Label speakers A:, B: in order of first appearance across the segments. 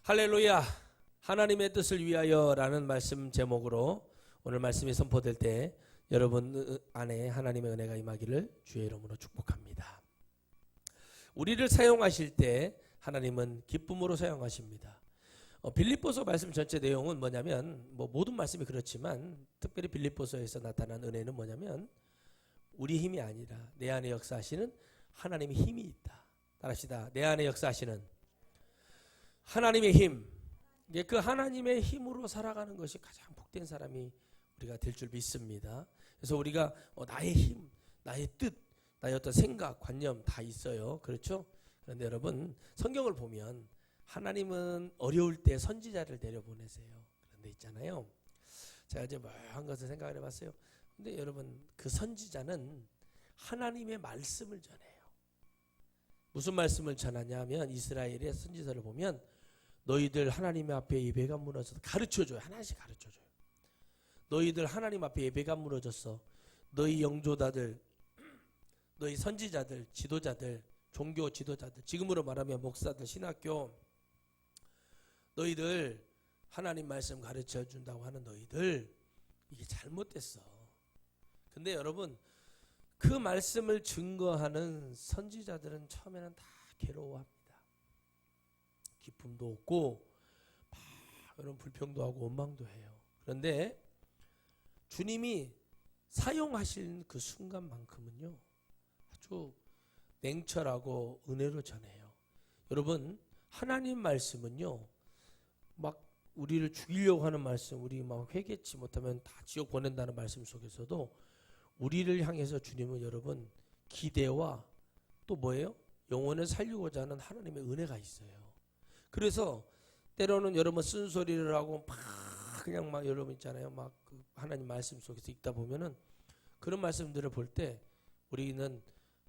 A: 할렐루야. 하나님의 뜻을 위하여라는 말씀 제목으로 오늘 말씀이 선포될 때 여러분 안에 하나님의 은혜가 임하기를 주의 이름으로 축복합니다. 우리를 사용하실 때 하나님은 기쁨으로 사용하십니다. 빌립보서 말씀 전체 내용은 뭐냐면 모든 말씀이 그렇지만 특별히 빌립보서에서 나타난 은혜는 뭐냐면 우리 힘이 아니라 내 안에 역사하시는 하나님의 힘이 있다. 따라합시다. 내 안에 역사하시는 하나님의 힘. 그 하나님의 힘으로 살아가는 것이 가장 복된 사람이 우리가 될 줄 믿습니다. 그래서 우리가 나의 힘, 나의 뜻, 나의 어떤 생각, 관념 다 있어요. 그렇죠? 그런데 여러분 성경을 보면 하나님은 어려울 때 선지자를 내려보내세요. 그런 데 있잖아요. 제가 이제 한 것을 생각을 해봤어요. 근데 여러분 그 선지자는 하나님의 말씀을 전해요. 무슨 말씀을 전하냐면 이스라엘의 선지서를 보면 너희들 하나님 앞에 예배가 무너져서 가르쳐줘요. 하나씩 가르쳐줘요. 너희들 하나님 앞에 예배가 무너졌어. 너희 영조다들, 너희 선지자들, 지도자들, 종교 지도자들, 지금으로 말하면 목사들, 신학교, 너희들 하나님 말씀 가르쳐준다고 하는 너희들 이게 잘못됐어. 근데 여러분 그 말씀을 증거하는 선지자들은 처음에는 다 괴로워합니다. 기쁨도 없고 여러분 불평도 하고 원망도 해요. 그런데 주님이 사용하신 그 순간만큼은요 아주 냉철하고 은혜로 전해요. 여러분 하나님 말씀은요 막 우리를 죽이려고 하는 말씀, 우리 막 회개치 못하면 다 지옥 보낸다는 말씀 속에서도 우리를 향해서 주님은 여러분 기대와 또 뭐예요? 영혼을 살리고자 하는 하나님의 은혜가 있어요. 그래서 때로는 여러분 쓴소리를 하고 막 그냥 막 여러분 있잖아요. 막 그 하나님 말씀 속에서 읽다 보면은 그런 말씀들을 볼 때 우리는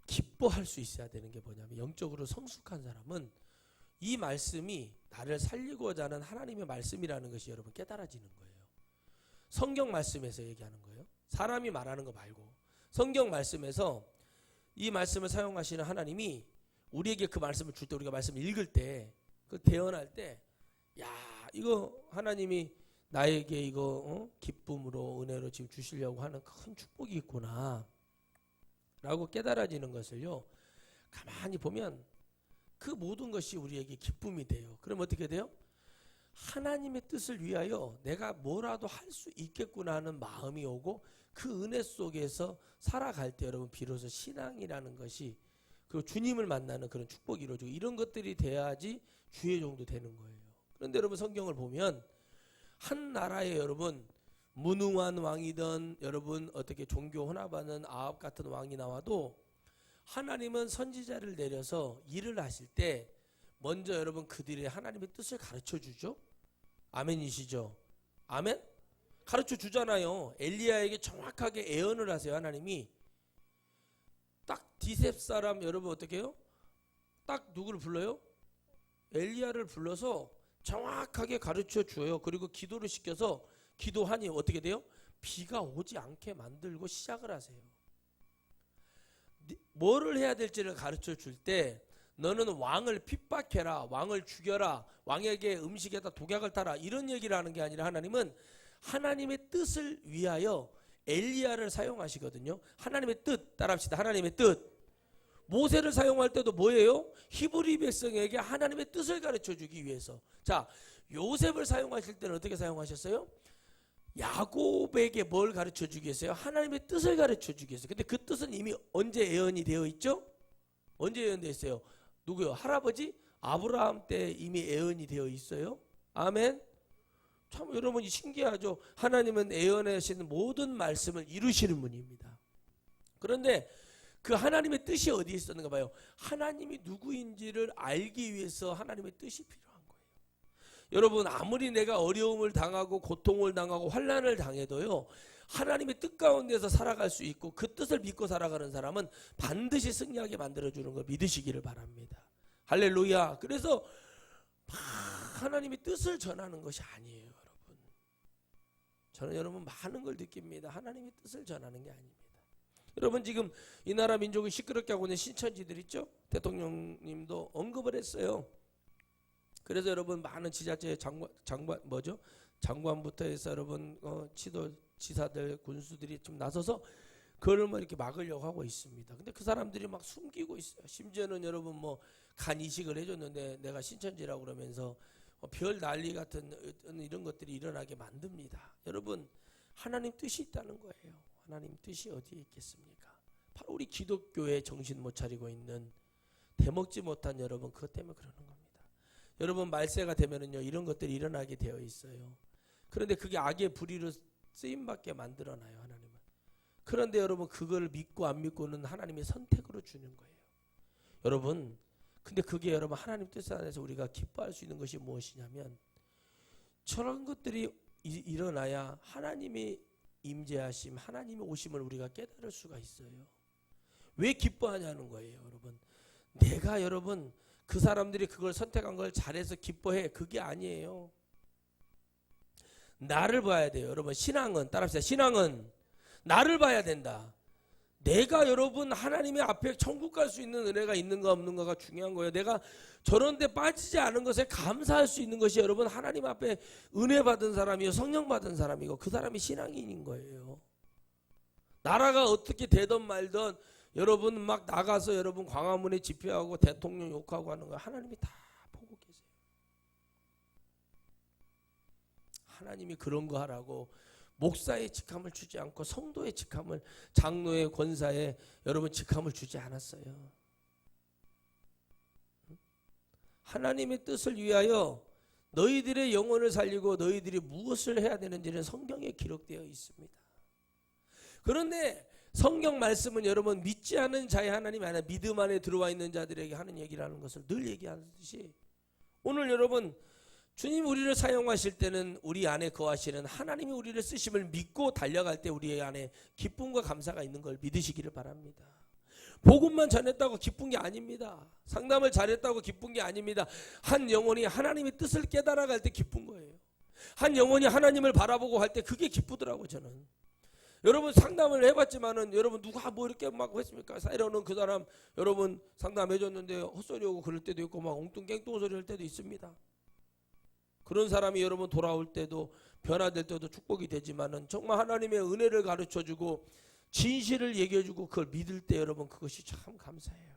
A: 기뻐할 수 있어야 되는 게 뭐냐면 영적으로 성숙한 사람은 이 말씀이 나를 살리고자 하는 하나님의 말씀이라는 것이 여러분 깨달아지는 거예요. 성경 말씀에서 얘기하는 거예요. 사람이 말하는 거 말고 성경 말씀에서 이 말씀을 사용하시는 하나님이 우리에게 그 말씀을 줄 때 우리가 말씀을 읽을 때 그 대언할 때 야 이거 하나님이 나에게 이거 기쁨으로 은혜로 지금 주시려고 하는 큰 축복이 있구나 라고 깨달아지는 것을요 가만히 보면 그 모든 것이 우리에게 기쁨이 돼요. 그럼 어떻게 돼요? 하나님의 뜻을 위하여 내가 뭐라도 할 수 있겠구나 하는 마음이 오고 그 은혜 속에서 살아갈 때 여러분 비로소 신앙이라는 것이 그리고 주님을 만나는 그런 축복이 이루어지고 이런 것들이 돼야지 주의 종도 되는 거예요. 그런데 여러분 성경을 보면 한 나라에 여러분 무능한 왕이든 여러분 어떻게 종교 혼합하는 아합 같은 왕이 나와도 하나님은 선지자를 내려서 일을 하실 때 먼저 여러분 그들의 하나님의 뜻을 가르쳐 주죠. 아멘이시죠? 아멘? 가르쳐 주잖아요. 엘리야에게 정확하게 예언을 하세요. 하나님이 딱 디셉 사람 여러분 어떻게 해요? 딱 누구를 불러요? 엘리야를 불러서 정확하게 가르쳐 줘요. 그리고 기도를 시켜서 기도하니 어떻게 돼요? 비가 오지 않게 만들고 시작을 하세요. 뭐를 해야 될지를 가르쳐 줄 때 너는 왕을 핍박해라, 왕을 죽여라, 왕에게 음식에다 독약을 타라 이런 얘기를 하는 게 아니라 하나님은 하나님의 뜻을 위하여 엘리야를 사용하시거든요. 하나님의 뜻 따라합시다. 하나님의 뜻. 모세를 사용할 때도 뭐예요? 히브리 백성에게 하나님의 뜻을 가르쳐 주기 위해서. 자, 요셉을 사용하실 때는 어떻게 사용하셨어요? 야곱에게 뭘 가르쳐 주기 위해서요? 하나님의 뜻을 가르쳐 주기 위해서. 근데 그 뜻은 이미 언제 예언이 되어 있죠? 언제 예언되어 있어요? 누구요? 할아버지? 아브라함 때 이미 예언이 되어 있어요. 아멘. 참 여러분이 신기하죠. 하나님은 예언하시는 모든 말씀을 이루시는 분입니다. 그런데 그 하나님의 뜻이 어디에 있었는가 봐요. 하나님이 누구인지를 알기 위해서 하나님의 뜻이 필요한 거예요. 여러분 아무리 내가 어려움을 당하고 고통을 당하고 환난을 당해도요. 하나님의 뜻 가운데서 살아갈 수 있고 그 뜻을 믿고 살아가는 사람은 반드시 승리하게 만들어주는 걸 믿으시기를 바랍니다. 할렐루야. 그래서 하나님의 뜻을 전하는 것이 아니에요. 여러분. 저는 여러분 많은 걸 느낍니다. 하나님의 뜻을 전하는 게 아닙니다. 여러분 지금 이 나라 민족을 시끄럽게 하고 있는 신천지들 있죠? 대통령님도 언급을 했어요. 그래서 여러분 많은 지자체 장관부터 해서 여러분 지사들 군수들이 좀 나서서 그걸 뭐 이렇게 막으려고 하고 있습니다. 근데 그 사람들이 막 숨기고 있어요. 심지어는 여러분 뭐 간 이식을 해줬는데 내가 신천지라고 그러면서 별 난리 같은 이런 것들이 일어나게 만듭니다. 여러분 하나님 뜻이 있다는 거예요. 하나님 뜻이 어디에 있겠습니까? 바로 우리 기독교의 정신 못 차리고 있는 대먹지 못한 여러분 그것 때문에 그러는 겁니다. 여러분 말세가 되면은요 이런 것들이 일어나게 되어 있어요. 그런데 그게 악의 불의로 쓰임받게 만들어놔요 하나님은. 그런데 여러분 그걸 믿고 안 믿고는 하나님이 선택으로 주는 거예요. 여러분 근데 그게 여러분 하나님 뜻 안에서 우리가 기뻐할 수 있는 것이 무엇이냐면 저런 것들이 일어나야 하나님의 임재하심 하나님의 오심을 우리가 깨달을 수가 있어요. 왜 기뻐하냐는 거예요 여러분. 내가 여러분 그 사람들이 그걸 선택한 걸 잘해서 기뻐해 그게 아니에요. 나를 봐야 돼요 여러분. 신앙은 따라합시다. 신앙은 나를 봐야 된다. 내가 여러분 하나님의 앞에 천국 갈 수 있는 은혜가 있는가 없는가가 중요한 거예요. 내가 저런 데 빠지지 않은 것에 감사할 수 있는 것이 여러분 하나님 앞에 은혜 받은 사람이요 성령 받은 사람이고 그 사람이 신앙인인 거예요. 나라가 어떻게 되든 말든 여러분 막 나가서 여러분 광화문에 집회하고 대통령 욕하고 하는 거 하나님이 다 보고 계세요. 하나님이 그런 거 하라고 목사의 직함을 주지 않고 성도의 직함을 장로의 권사의 여러분 직함을 주지 않았어요. 하나님의 뜻을 위하여 너희들의 영혼을 살리고 너희들이 무엇을 해야 되는지는 성경에 기록되어 있습니다. 그런데 성경 말씀은 여러분 믿지 않은 자의 하나님이 아니라 믿음 안에 들어와 있는 자들에게 하는 얘기라는 것을 늘 얘기하듯이 오늘 여러분 주님 우리를 사용하실 때는 우리 안에 거하시는 하나님이 우리를 쓰심을 믿고 달려갈 때 우리 안에 기쁨과 감사가 있는 걸 믿으시기를 바랍니다. 복음만 전했다고 기쁜 게 아닙니다. 상담을 잘했다고 기쁜 게 아닙니다. 한 영혼이 하나님의 뜻을 깨달아갈 때 기쁜 거예요. 한 영혼이 하나님을 바라보고 할 때 그게 기쁘더라고 저는. 여러분 상담을 해봤지만은 여러분 누가 뭐 이렇게 막 했습니까? 사이로는 그 사람 여러분 상담해줬는데 헛소리하고 그럴 때도 있고 막 엉뚱깽뚱 소리 할 때도 있습니다. 그런 사람이 여러분 돌아올 때도 변화될 때도 축복이 되지만은 정말 하나님의 은혜를 가르쳐주고 진실을 얘기해주고 그걸 믿을 때 여러분 그것이 참 감사해요.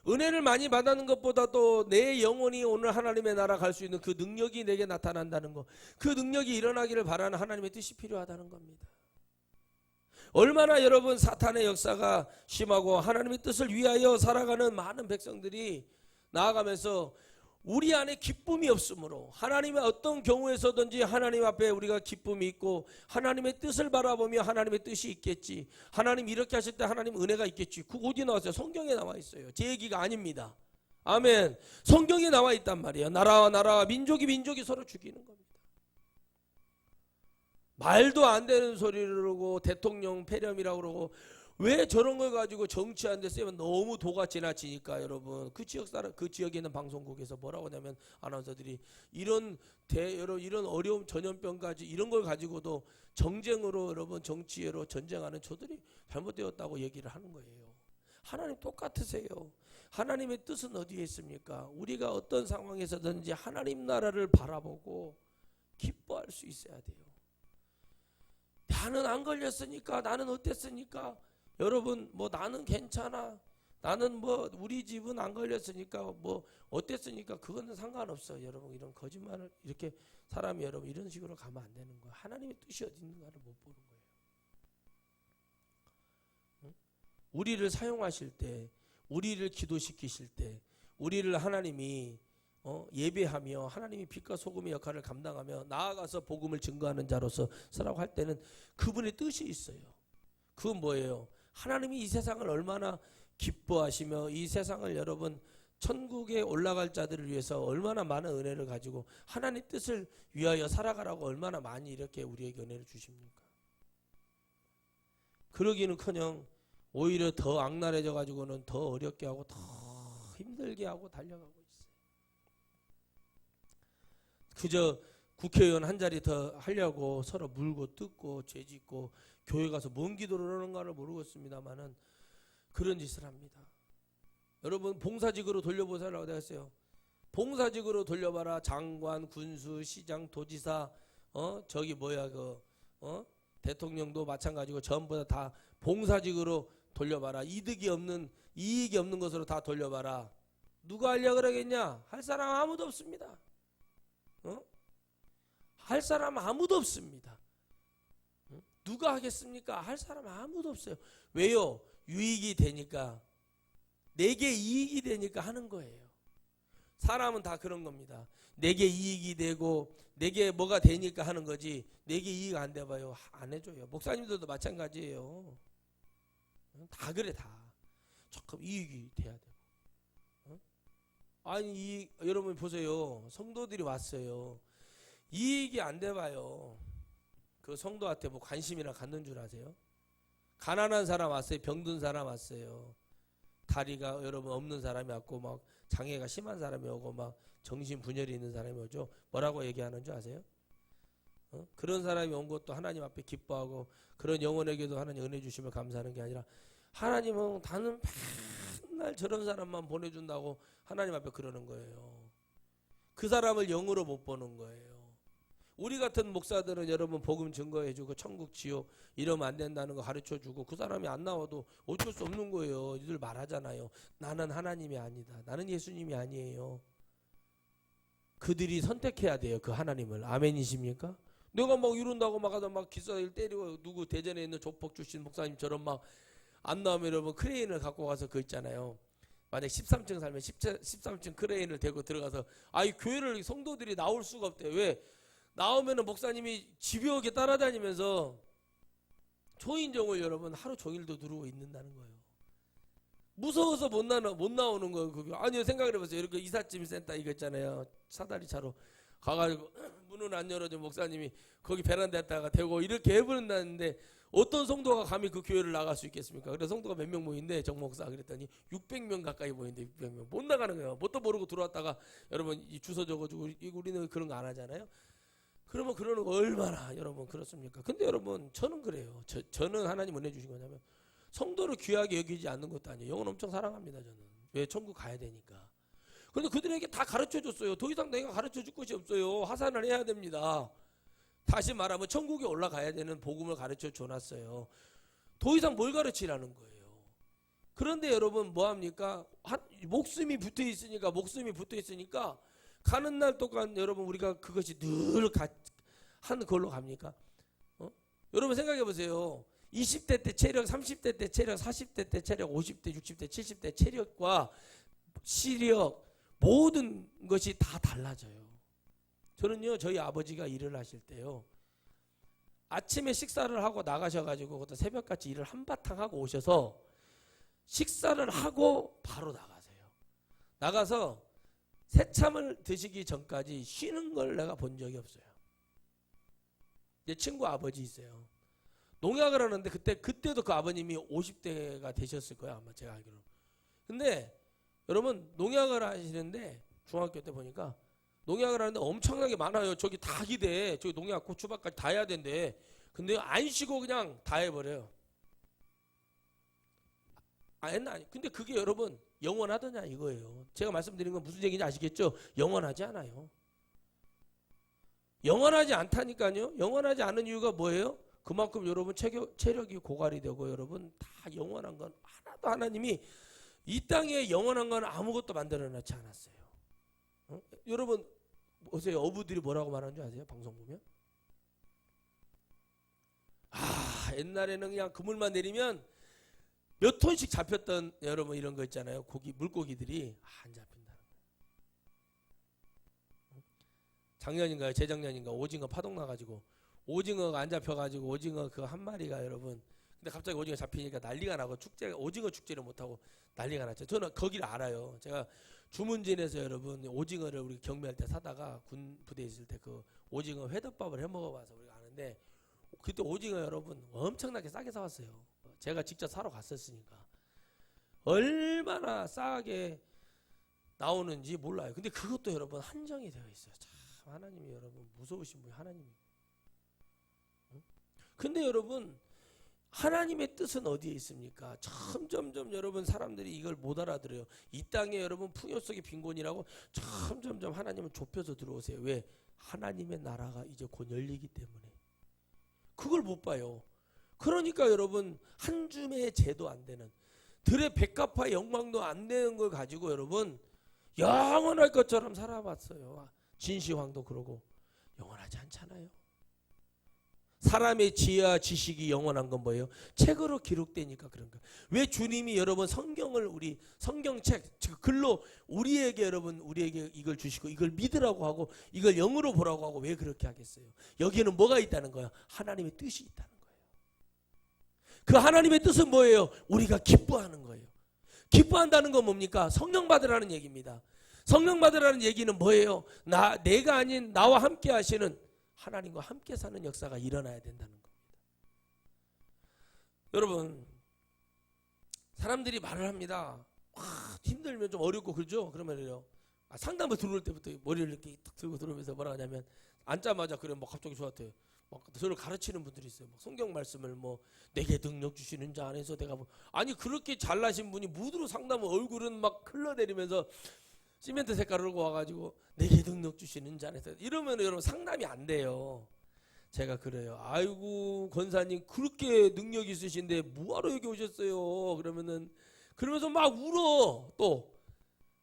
A: 은혜를 많이 받는 것보다도 내 영혼이 오늘 하나님의 나라 갈 수 있는 그 능력이 내게 나타난다는 것, 그 능력이 일어나기를 바라는 하나님의 뜻이 필요하다는 겁니다. 얼마나 여러분 사탄의 역사가 심하고 하나님의 뜻을 위하여 살아가는 많은 백성들이 나아가면서 우리 안에 기쁨이 없으므로 하나님의 어떤 경우에서든지 하나님 앞에 우리가 기쁨이 있고 하나님의 뜻을 바라보며 하나님의 뜻이 있겠지. 하나님 이렇게 하실 때 하나님 은혜가 있겠지. 그 어디 나왔어요? 성경에 나와 있어요. 제 얘기가 아닙니다. 아멘. 성경에 나와 있단 말이에요. 나라와 나라와 민족이 서로 죽이는 겁니다. 말도 안 되는 소리를 그러고 대통령 폐렴이라고 그러고 왜 저런 걸 가지고 정치하는 데 쓰면 너무 도가 지나치니까 여러분 그 지역에 있는 방송국에서 뭐라고 하냐면 아나운서들이 이런 어려움 전염병까지 이런 걸 가지고도 정쟁으로 여러분 정치로 전쟁하는 저들이 잘못되었다고 얘기를 하는 거예요. 하나님 똑같으세요. 하나님의 뜻은 어디에 있습니까? 우리가 어떤 상황에서든지 하나님 나라를 바라보고 기뻐할 수 있어야 돼요. 나는 안 걸렸으니까 나는 어땠으니까 여러분 뭐 나는 괜찮아 나는 뭐 우리 집은 안 걸렸으니까 뭐 어땠으니까 그거는 상관없어. 여러분 이런 거짓말을 이렇게 사람이 여러분 이런 식으로 가면 안 되는 거예요. 하나님의 뜻이 어디 있는가를 못 보는 거예요. 응? 우리를 사용하실 때 우리를 기도시키실 때 우리를 하나님이 예배하며 하나님이 빛과 소금의 역할을 감당하며 나아가서 복음을 증거하는 자로서 서라고 할 때는 그분의 뜻이 있어요. 그건 뭐예요? 하나님이 이 세상을 얼마나 기뻐하시며 이 세상을 여러분 천국에 올라갈 자들을 위해서 얼마나 많은 은혜를 가지고 하나님의 뜻을 위하여 살아가라고 얼마나 많이 이렇게 우리에게 은혜를 주십니까? 그러기는커녕 오히려 더 악랄해져 가지고는 더 어렵게 하고 더 힘들게 하고 달려가고 있어요. 그저 국회의원 한 자리 더 하려고 서로 물고 뜯고 죄짓고 교회 가서 뭔 기도를 하는가를 모르겠습니다만은 그런 짓을 합니다. 여러분 봉사직으로 돌려보살라고 내가 했어요. 봉사직으로 돌려봐라. 장관, 군수, 시장, 도지사, 저기 뭐야 대통령도 마찬가지고 전부 다 봉사직으로 돌려봐라. 이익이 없는 것으로 다 돌려봐라. 누가 하려고 그러겠냐? 할 사람 아무도 없습니다. 할 사람 아무도 없습니다. 누가 하겠습니까? 할 사람 아무도 없어요. 왜요? 유익이 되니까, 내게 이익이 되니까 하는 거예요. 사람은 다 그런 겁니다. 내게 이익이 되고 내게 뭐가 되니까 하는 거지, 내게 이익 안 돼봐요, 안 해줘요. 목사님들도 마찬가지예요. 다 그래. 다 조금 이익이 돼야 되고. 아니 여러분 보세요. 성도들이 왔어요. 이익이 안 돼봐요. 그 성도한테 뭐 관심이나 갖는 줄 아세요? 가난한 사람 왔어요. 병든 사람 왔어요. 다리가 여러분 없는 사람이 왔고, 막 장애가 심한 사람이 오고, 막 정신분열이 있는 사람이 오죠. 뭐라고 얘기하는 줄 아세요? 그런 사람이 온 것도 하나님 앞에 기뻐하고, 그런 영혼에게도 하나님 은혜 주시면 감사하는 게 아니라, 하나님은 나는 맨날 저런 사람만 보내준다고 하나님 앞에 그러는 거예요. 그 사람을 영으로 못 보는 거예요. 우리 같은 목사들은 여러분 복음 증거해주고 천국 지옥 이러면 안 된다는 거 가르쳐주고, 그 사람이 안 나와도 어쩔 수 없는 거예요. 이들 말하잖아요. 나는 하나님이 아니다. 나는 예수님이 아니에요. 그들이 선택해야 돼요. 그 하나님을. 아멘이십니까? 내가 막 이런다고 막 하다 막 기사일 때리고, 누구 대전에 있는 조폭 출신 목사님처럼 막 안 나오면 여러분 크레인을 갖고 가서 그 있잖아요. 만약 13층 살면 13층 크레인을 대고 들어가서, 이 교회를 성도들이 나올 수가 없대요. 왜? 나오면은 목사님이 집요하게 따라다니면서 초인종을 여러분 하루 종일도 누르고 있는다는 거예요. 무서워서 못 나오는 거예요. 그게. 아니요, 생각을 해보세요. 이렇게 이삿짐 센터 이거 있잖아요. 사다리 차로 가가지고 문을 안 열어준 목사님이 거기 베란다에다가 대고 이렇게 해버린다는데, 어떤 성도가 감히 그 교회를 나갈 수 있겠습니까? 그래서 성도가 몇 명 모인데 정 목사 그랬더니 600명 가까이 모인데 600명 못 나가는 거예요. 뭣도 모르고 들어왔다가 여러분 이 주소 적어주고, 우리는 그런 거 안 하잖아요. 그러면 그러는 거 얼마나 여러분 그렇습니까? 근데 여러분 저는 그래요. 저는 하나님 은혜 주신 거냐면, 성도를 귀하게 여기지 않는 것도 아니에요. 영혼 엄청 사랑합니다. 저는. 왜? 천국 가야 되니까. 그런데 그들에게 다 가르쳐 줬어요. 더 이상 내가 가르쳐 줄 것이 없어요. 하산을 해야 됩니다. 다시 말하면 천국에 올라가야 되는 복음을 가르쳐 줘놨어요. 더 이상 뭘 가르치라는 거예요. 그런데 여러분 뭐합니까? 목숨이 붙어 있으니까 가는 날 동안 여러분 우리가 그것이 늘 한 걸로 갑니까? 여러분 생각해 보세요. 20대 때 체력, 30대 때 체력, 40대 때 체력, 50대, 60대, 70대 체력과 시력 모든 것이 다 달라져요. 저는요, 저희 아버지가 일을 하실 때요, 아침에 식사를 하고 나가셔가지고 그것도 새벽같이 일을 한바탕 하고 오셔서 식사를 하고 바로 나가세요. 나가서 새참을 드시기 전까지 쉬는 걸 내가 본 적이 없어요. 내 친구 아버지 있어요. 농약을 하는데 그때도 그 아버님이 50대가 되셨을 거예요. 아마 제가 알기로는. 근데 여러분 농약을 하시는데 중학교 때 보니까 농약을 하는데 엄청나게 많아요. 저기 다 기대. 저기 농약 고추밭까지 다 해야 된대. 근데 안 쉬고 그냥 다 해버려요. 아니. 근데 그게 여러분 영원하더냐 이거예요. 제가 말씀드린 건 무슨 얘기인지 아시겠죠? 영원하지 않아요. 영원하지 않다니까요. 영원하지 않은 이유가 뭐예요? 그만큼 여러분 체력이 고갈이 되고, 여러분 다 영원한 건 하나도 하나님이 이 땅에 영원한 건 아무것도 만들어 놓지 않았어요. 여러분 보세요. 어부들이 뭐라고 말하는 줄 아세요? 방송 보면 옛날에는 그냥 그물만 내리면 몇 톤씩 잡혔던 여러분 이런 거 있잖아요. 물고기들이 안 잡힌다는 거예요. 작년인가요? 재작년인가 오징어 파동 나가지고 오징어가 안 잡혀가지고 오징어 그 한 마리가 여러분, 근데 갑자기 오징어 잡히니까 난리가 나고 오징어 축제를 못하고 난리가 났죠. 저는 거기를 알아요. 제가 주문진에서 여러분 오징어를 우리 경매할 때 사다가 군 부대에 있을 때 그 오징어 회덮밥을 해 먹어봐서 우리가 아는데, 그때 오징어 여러분 엄청나게 싸게 사왔어요. 제가 직접 사러 갔었으니까 얼마나 싸게 나오는지 몰라요. 근데 그것도 여러분 한정이 되어 있어요. 참 하나님이 여러분 무서우신 분이 하나님이. 근데 여러분 하나님의 뜻은 어디에 있습니까? 점점점 여러분 사람들이 이걸 못 알아들어요. 이 땅에 여러분 풍요 속의 빈곤이라고 점점점 하나님은 좁혀서 들어오세요. 왜? 하나님의 나라가 이제 곧 열리기 때문에. 그걸 못 봐요. 그러니까 여러분 한 줌의 죄도 안 되는, 들의 백합화 영광도 안 되는 걸 가지고 여러분 영원할 것처럼 살아봤어요. 진시황도 그러고 영원하지 않잖아요. 사람의 지혜와 지식이 영원한 건 뭐예요? 책으로 기록되니까 그런 거예요. 왜 주님이 여러분 성경을, 우리 성경책 글로 우리에게 여러분 우리에게 이걸 주시고 이걸 믿으라고 하고 이걸 영으로 보라고 하고 왜 그렇게 하겠어요? 여기에는 뭐가 있다는 거야? 하나님의 뜻이 있다는 거예요. 그 하나님의 뜻은 뭐예요? 우리가 기뻐하는 거예요. 기뻐한다는 건 뭡니까? 성령 받으라는 얘기입니다. 성령 받으라는 얘기는 뭐예요? 내가 아닌 나와 함께 하시는 하나님과 함께 사는 역사가 일어나야 된다는 겁니다. 여러분, 사람들이 말을 합니다. 힘들면 좀 어렵고 그러죠? 그러면요, 상담을 들어올 때부터 머리를 이렇게 딱 들고 들어오면서 뭐라 하냐면, 앉자마자 그래 뭐 갑자기 저한테 막 저를 가르치는 분들이 있어요. 막 성경 말씀을 뭐 내게 능력 주시는 자 안에서 내가 뭐, 아니 그렇게 잘나신 분이 무드로 상담을 얼굴은 막 흘러내리면서 시멘트 색깔을 하고 와가지고 내게 능력 주시는 자 안에서 이러면 여러분 상담이 안 돼요. 제가 그래요. 아이고 권사님 그렇게 능력 있으신데 뭐하러 여기 오셨어요? 그러면서 막 울어 또.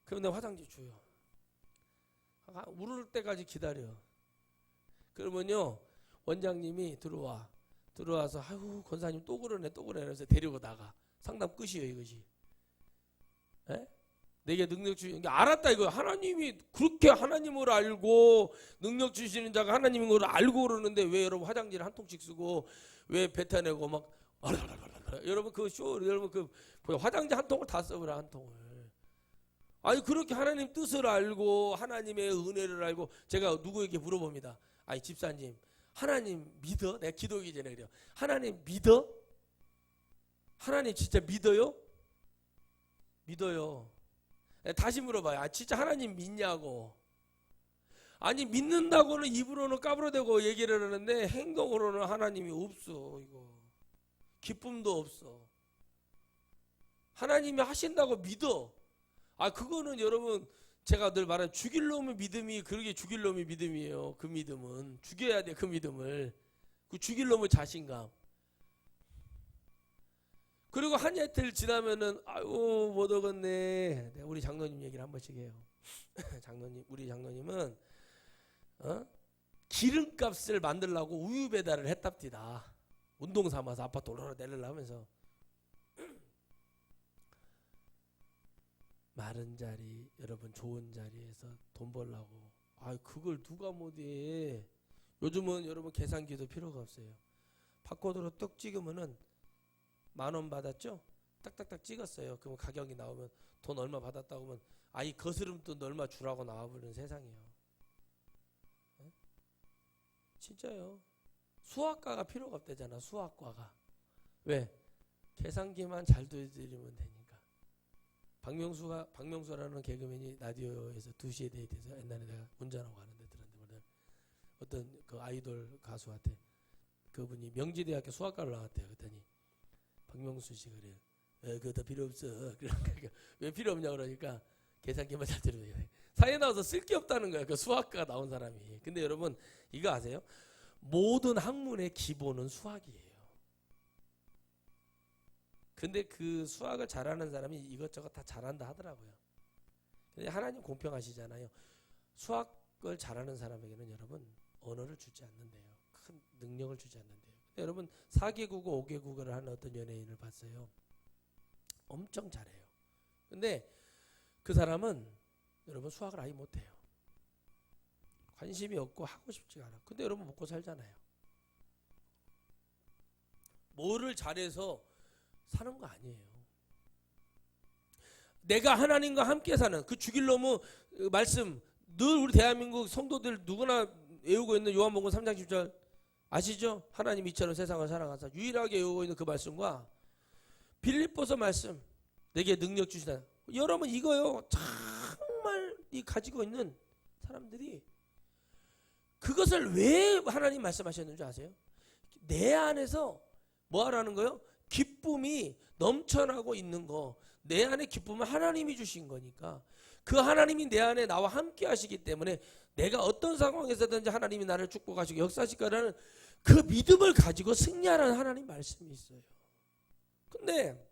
A: 그러면 내가 화장지 줘요. 울을 때까지 기다려. 그러면요 원장님이 들어와서 아이고 권사님 또 그러네 그래서 데리고 나가. 상담 끝이에요 이것이. 에? 내게 능력 주시는 게 알았다 이거. 하나님이 그렇게 하나님을 알고 능력 주시는 자가 하나님인 걸 알고 그러는데 왜 여러분 화장지를 한 통씩 쓰고 왜 뱉어내고 막 여러분 그 쇼 여러분 그 화장지 한 통을 다 써버려 한 통을. 아니 그렇게 하나님 뜻을 알고 하나님의 은혜를 알고 제가 누구에게 물어봅니다. 아니 집사님 하나님 믿어? 내가 기도하기 전에 그래요. 하나님 믿어? 하나님 진짜 믿어요? 믿어요. 다시 물어봐요. 아 진짜 하나님 믿냐고. 아니 믿는다고는 입으로는 까불어대고 얘기를 하는데 행동으로는 하나님이 없어. 이거 기쁨도 없어. 하나님이 하신다고 믿어. 아 그거는 여러분 제가 늘 말하는 죽일 놈의 믿음이 그러게 죽일 놈의 믿음이에요. 그 믿음은 죽여야 돼. 그 믿음을. 그 죽일 놈의 자신감. 그리고 한 이틀 지나면은 아유 못 오겠네. 우리 장로님 얘기를 한 번씩 해요. 우리 장로님은 기름값을 만들려고 우유 배달을 했답니다. 운동 삼아서 아파트 올라내려고 하면서 마른 자리 여러분 좋은 자리에서 돈 벌라고. 아 그걸 누가 못해. 요즘은 여러분 계산기도 필요가 없어요. 바코드로 뚝 찍으면은 10,000원 받았죠? 딱딱딱 찍었어요. 그러면 가격이 나오면 돈 얼마 받았다고 하면 아이 거스름돈 얼마 주라고 나와버리는 세상이에요. 네? 진짜요. 수학과가 필요가 없대잖아. 수학과가. 왜? 계산기만 잘 두드리면 되니까. 박명수라는 개그맨이 라디오에서 2시에 데이트해서 옛날에 내가 운전하고 가는데 들었는데 어떤 그 아이돌 가수한테 그분이 명지대학교 수학과를 나왔대요. 그랬더니 박명수 씨가 그래요. 그거 다 필요 없어. 그러니까 왜 필요 없냐 그러니까 계산기만 잘 들으면 돼. 사회 나와서 쓸 게 없다는 거야. 그 수학과 나온 사람이. 근데 여러분 이거 아세요? 모든 학문의 기본은 수학이에요. 근데 그 수학을 잘하는 사람이 이것저것 다 잘한다 하더라고요. 근데 하나님 공평하시잖아요. 수학을 잘하는 사람에게는 여러분 언어를 주지 않는데요. 큰 능력을 주지 않는데요. 여러분 4개 국어 5개 국어를 하는 어떤 연예인을 봤어요. 엄청 잘해요. 근데 그 사람은 여러분 수학을 아예 못해요. 관심이 없고 하고 싶지가 않아. 근데 여러분 먹고 살잖아요. 뭐를 잘해서 사는 거 아니에요. 내가 하나님과 함께 사는 그 죽일 놈의 말씀 늘 우리 대한민국 성도들 누구나 외우고 있는 요한복음 3장 10절 아시죠? 하나님 이처럼 세상을 사랑하사 유일하게 외우고 있는 그 말씀과 빌립보서 말씀 내게 능력 주시다. 여러분 이거요 정말 이 가지고 있는 사람들이 그것을 왜 하나님 말씀하셨는지 아세요? 내 안에서 뭐 하라는 거요? 기쁨이 넘쳐나고 있는 거, 내 안에 기쁨은 하나님이 주신 거니까 그 하나님이 내 안에 나와 함께 하시기 때문에 내가 어떤 상황에서든지 하나님이 나를 축복하시고 역사하실 거라는 그 믿음을 가지고 승리하라는 하나님 말씀이 있어요. 근데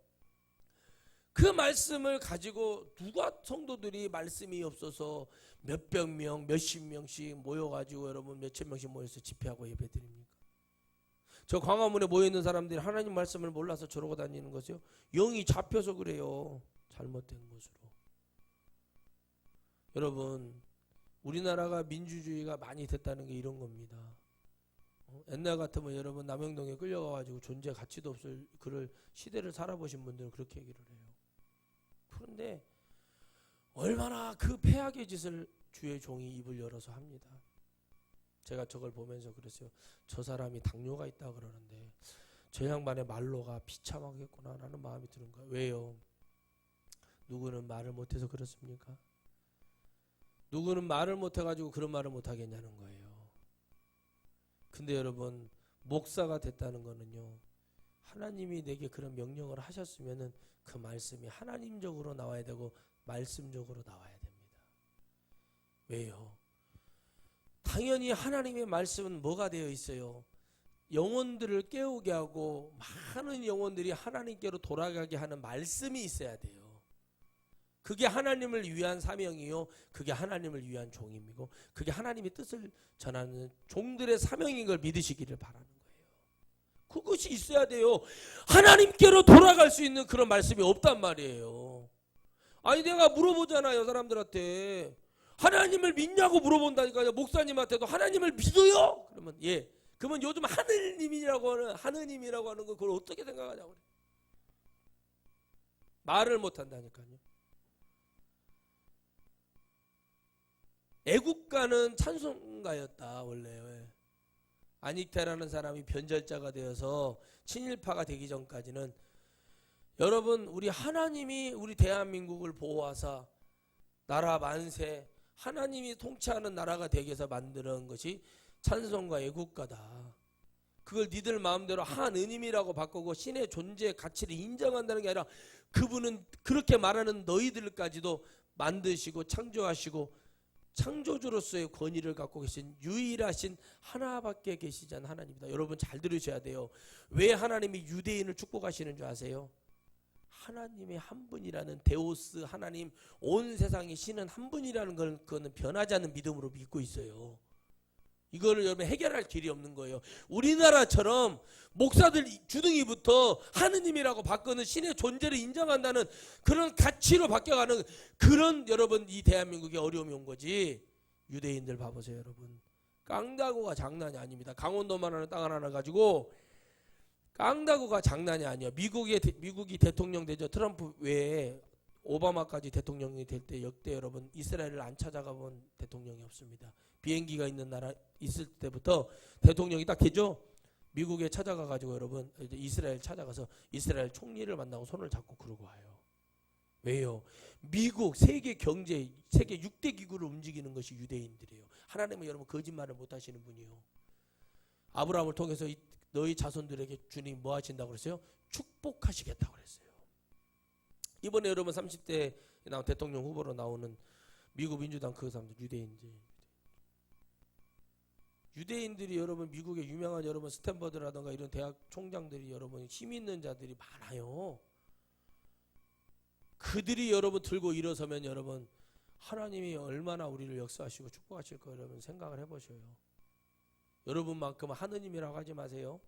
A: 그 말씀을 가지고 누가 성도들이 말씀이 없어서 몇백 명, 몇십 명씩 모여가지고 여러분 몇천 명씩 모여서 집회하고 예배드립니까? 저 광화문에 모여있는 사람들이 하나님 말씀을 몰라서 저러고 다니는 거죠. 영이 잡혀서 그래요. 잘못된 것으로. 여러분, 우리나라가 민주주의가 많이 됐다는 게 이런 겁니다. 옛날 같으면 여러분 남영동에 끌려가가지고 존재 가치도 없을 그럴 시대를 살아보신 분들은 그렇게 얘기를 해요. 그런데 얼마나 그 폐악의 짓을 주의 종이 입을 열어서 합니다. 제가 저걸 보면서 그랬어요. 저 사람이 당뇨가 있다 그러는데 저 양반의 말로가 비참하겠구나 라는 마음이 드는 거예요. 왜요? 누구는 말을 못해서 그렇습니까? 누구는 말을 못해가지고 그런 말을 못하겠냐는 거예요. 근데 여러분, 목사가 됐다는 거는요, 하나님이 내게 그런 명령을 하셨으면은 그 말씀이 하나님적으로 나와야 되고 말씀적으로 나와야 됩니다. 왜요? 당연히 하나님의 말씀은 뭐가 되어 있어요? 영혼들을 깨우게 하고 많은 영혼들이 하나님께로 돌아가게 하는 말씀이 있어야 돼요. 그게 하나님을 위한 사명이요, 그게 하나님을 위한 종임이고, 그게 하나님의 뜻을 전하는 종들의 사명인 걸 믿으시기를 바라는 거예요. 그것이 있어야 돼요. 하나님께로 돌아갈 수 있는 그런 말씀이 없단 말이에요. 아니 내가 물어보잖아요, 사람들한테. 하나님을 믿냐고 물어본다니까요. 목사님한테도 하나님을 믿어요? 그러면 예. 그러면 요즘 하느님이라고 하는 거 그걸 어떻게 생각하냐고 그래. 말을 못 한다니까요. 애국가는 찬송가였다 원래. 안익태라는 사람이 변절자가 되어서 친일파가 되기 전까지는 여러분 우리 하나님이 우리 대한민국을 보호하사 나라 만세 하나님이 통치하는 나라가 되기 위해서 만드는 것이 찬송가 애국가다. 그걸 니들 마음대로 하느님이라고 바꾸고 신의 존재 가치를 인정한다는 게 아니라 그분은 그렇게 말하는 너희들까지도 만드시고 창조하시고 창조주로서의 권위를 갖고 계신 유일하신 하나밖에 계시지 않은 하나님입니다. 여러분 잘 들으셔야 돼요. 왜 하나님이 유대인을 축복하시는 줄 아세요? 하나님의 한 분이라는 데오스 하나님, 온 세상의 신은 한 분이라는 걸 그거는 변하지 않는 믿음으로 믿고 있어요. 이거를 여러분 해결할 길이 없는 거예요. 우리나라처럼 목사들 주둥이부터 하느님이라고 바꾸는 신의 존재를 인정한다는 그런 가치로 바뀌어가는 그런 여러분 이 대한민국에 어려움이 온 거지. 유대인들 봐보세요 여러분. 깡다구가 장난이 아닙니다. 강원도만 하는 땅 하나 가지고 깡다구가 장난이 아니에요. 미국이 대통령 되죠. 트럼프 외에 오바마까지 대통령이 될 때 역대 여러분 이스라엘을 안 찾아가 본 대통령이 없습니다. 비행기가 있는 나라 있을 때부터 대통령이 딱 되죠. 미국에 찾아가 가지고 여러분 이제 이스라엘 찾아가서 이스라엘 총리를 만나고 손을 잡고 그러고 와요. 왜요? 미국 세계 경제 세계 6대 기구를 움직이는 것이 유대인들이에요. 하나님은 여러분 거짓말을 못 하시는 분이요. 아브라함을 통해서 너희 자손들에게 주님 뭐 하신다고 그랬어요? 축복하시겠다고 그랬어요. 이번에 여러분 30대 대통령 후보로 나오는 미국 민주당 그 사람들 유대인들이 여러분 미국의 유명한 여러분 스탠퍼드라든가 이런 대학 총장들이 여러분 힘 있는 자들이 많아요. 그들이 여러분 들고 일어서면 여러분 하나님이 얼마나 우리를 역사하시고 축복하실 거 여러분 생각을 해보셔요. 여러분만큼 하느님이라고 하지 마세요.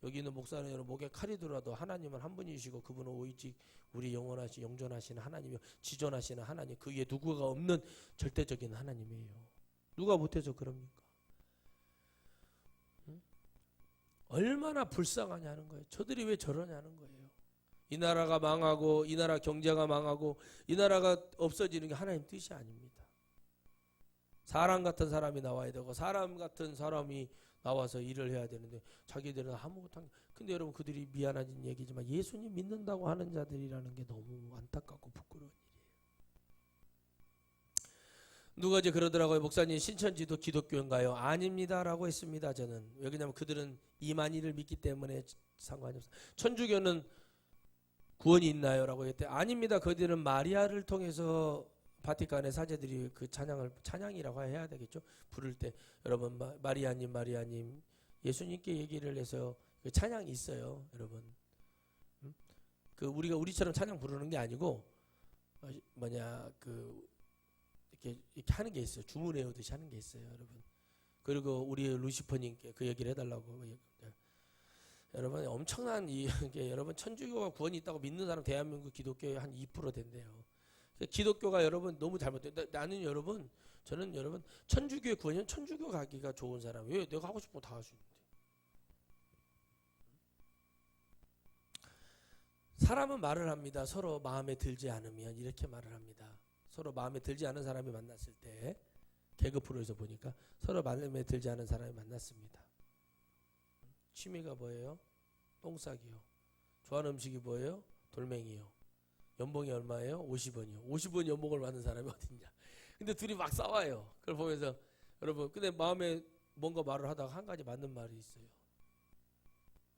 A: 여기 있는 목사는 여러분 목에 칼이 들어도 하나님은 한 분이시고 그분은 오직 우리 영원하신 영존하시는 하나님이요 지존하시는 하나님 그 위에 누구가 없는 절대적인 하나님이에요. 누가 못해서 그럽니까? 응? 얼마나 불쌍하냐는 거예요. 저들이 왜 저러냐는 거예요. 이 나라가 망하고 이 나라 경제가 망하고 이 나라가 없어지는 게 하나님 뜻이 아닙니다. 사람 같은 사람이 나와야 되고 사람 같은 사람이 나와서 일을 해야 되는데 자기들은 아무것도 안. 근데 여러분 그들이 미안한 얘기지만 예수님 믿는다고 하는 자들이라는 게 너무 안타깝고 부끄러운 일이에요. 누가 이제 그러더라고요. 목사님 신천지도 기독교인가요? 아닙니다라고 했습니다. 저는. 왜냐하면 그들은 이만희를 믿기 때문에 상관이 없어요. 천주교는 구원이 있나요? 라고 했대. 아닙니다. 그들은 마리아를 통해서 바티칸의 사제들이 그 찬양이라고 해야 되겠죠. 부를 때 여러분 마리아님 마리아님 예수님께 얘기를 해서 그 찬양이 있어요. 여러분. 그 우리가 우리처럼 찬양 부르는 게 아니고 이렇게 하는 게 있어요. 주문 외우듯이 하는 게 있어요, 여러분. 그리고 우리 루시퍼님께 그 얘기를 해달라고. 여러분 엄청난 여러분 천주교가 구원이 있다고 믿는 사람 대한민국 기독교의 한 2% 된대요. 기독교가 여러분 너무 잘못돼. 나는 여러분 저는 여러분 천주교의 구원이면 천주교 가기가 좋은 사람. 왜 내가 하고 싶은 거 다 할 수 있는데. 사람은 말을 합니다. 서로 마음에 들지 않으면 이렇게 말을 합니다. 서로 마음에 들지 않은 사람이 만났을 때 개그 프로에서 보니까 서로 마음에 들지 않은 사람이 만났습니다. 취미가 뭐예요? 똥싸기요. 좋아하는 음식이 뭐예요? 돌멩이요. 연봉이 얼마예요? 50원이요. 50원 연봉을 받는 사람이 어딨냐. 근데 둘이 막 싸워요. 그걸 보면서 여러분 근데 마음에 뭔가 말을 하다가 한 가지 맞는 말이 있어요.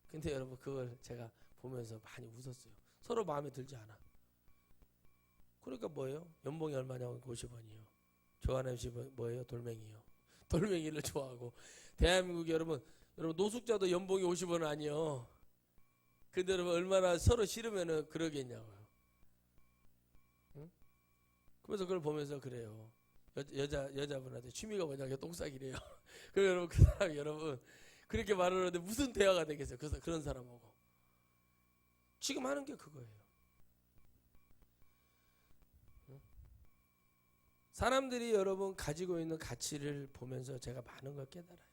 A: 근데 여러분 그걸 제가 보면서 많이 웃었어요. 서로 마음에 들지 않아. 그러니까 뭐예요? 연봉이 얼마냐고 50원이요. 좋아하는 음식 뭐예요? 돌멩이요. 돌멩이를 좋아하고 대한민국 여러분 노숙자도 연봉이 50원은 아니요. 근데 여러분 얼마나 서로 싫으면은 그러겠냐고요. 응? 그래서 그걸 보면서 그래요. 여자분한테 취미가 뭐냐고 똥싸기래요. 그래서 여러분 그 사람이 여러분 그렇게 말을 하는데 무슨 대화가 되겠어요? 그래서 그런 사람하고 지금 하는 게 그거예요. 응? 사람들이 여러분 가지고 있는 가치를 보면서 제가 많은 걸 깨달아요.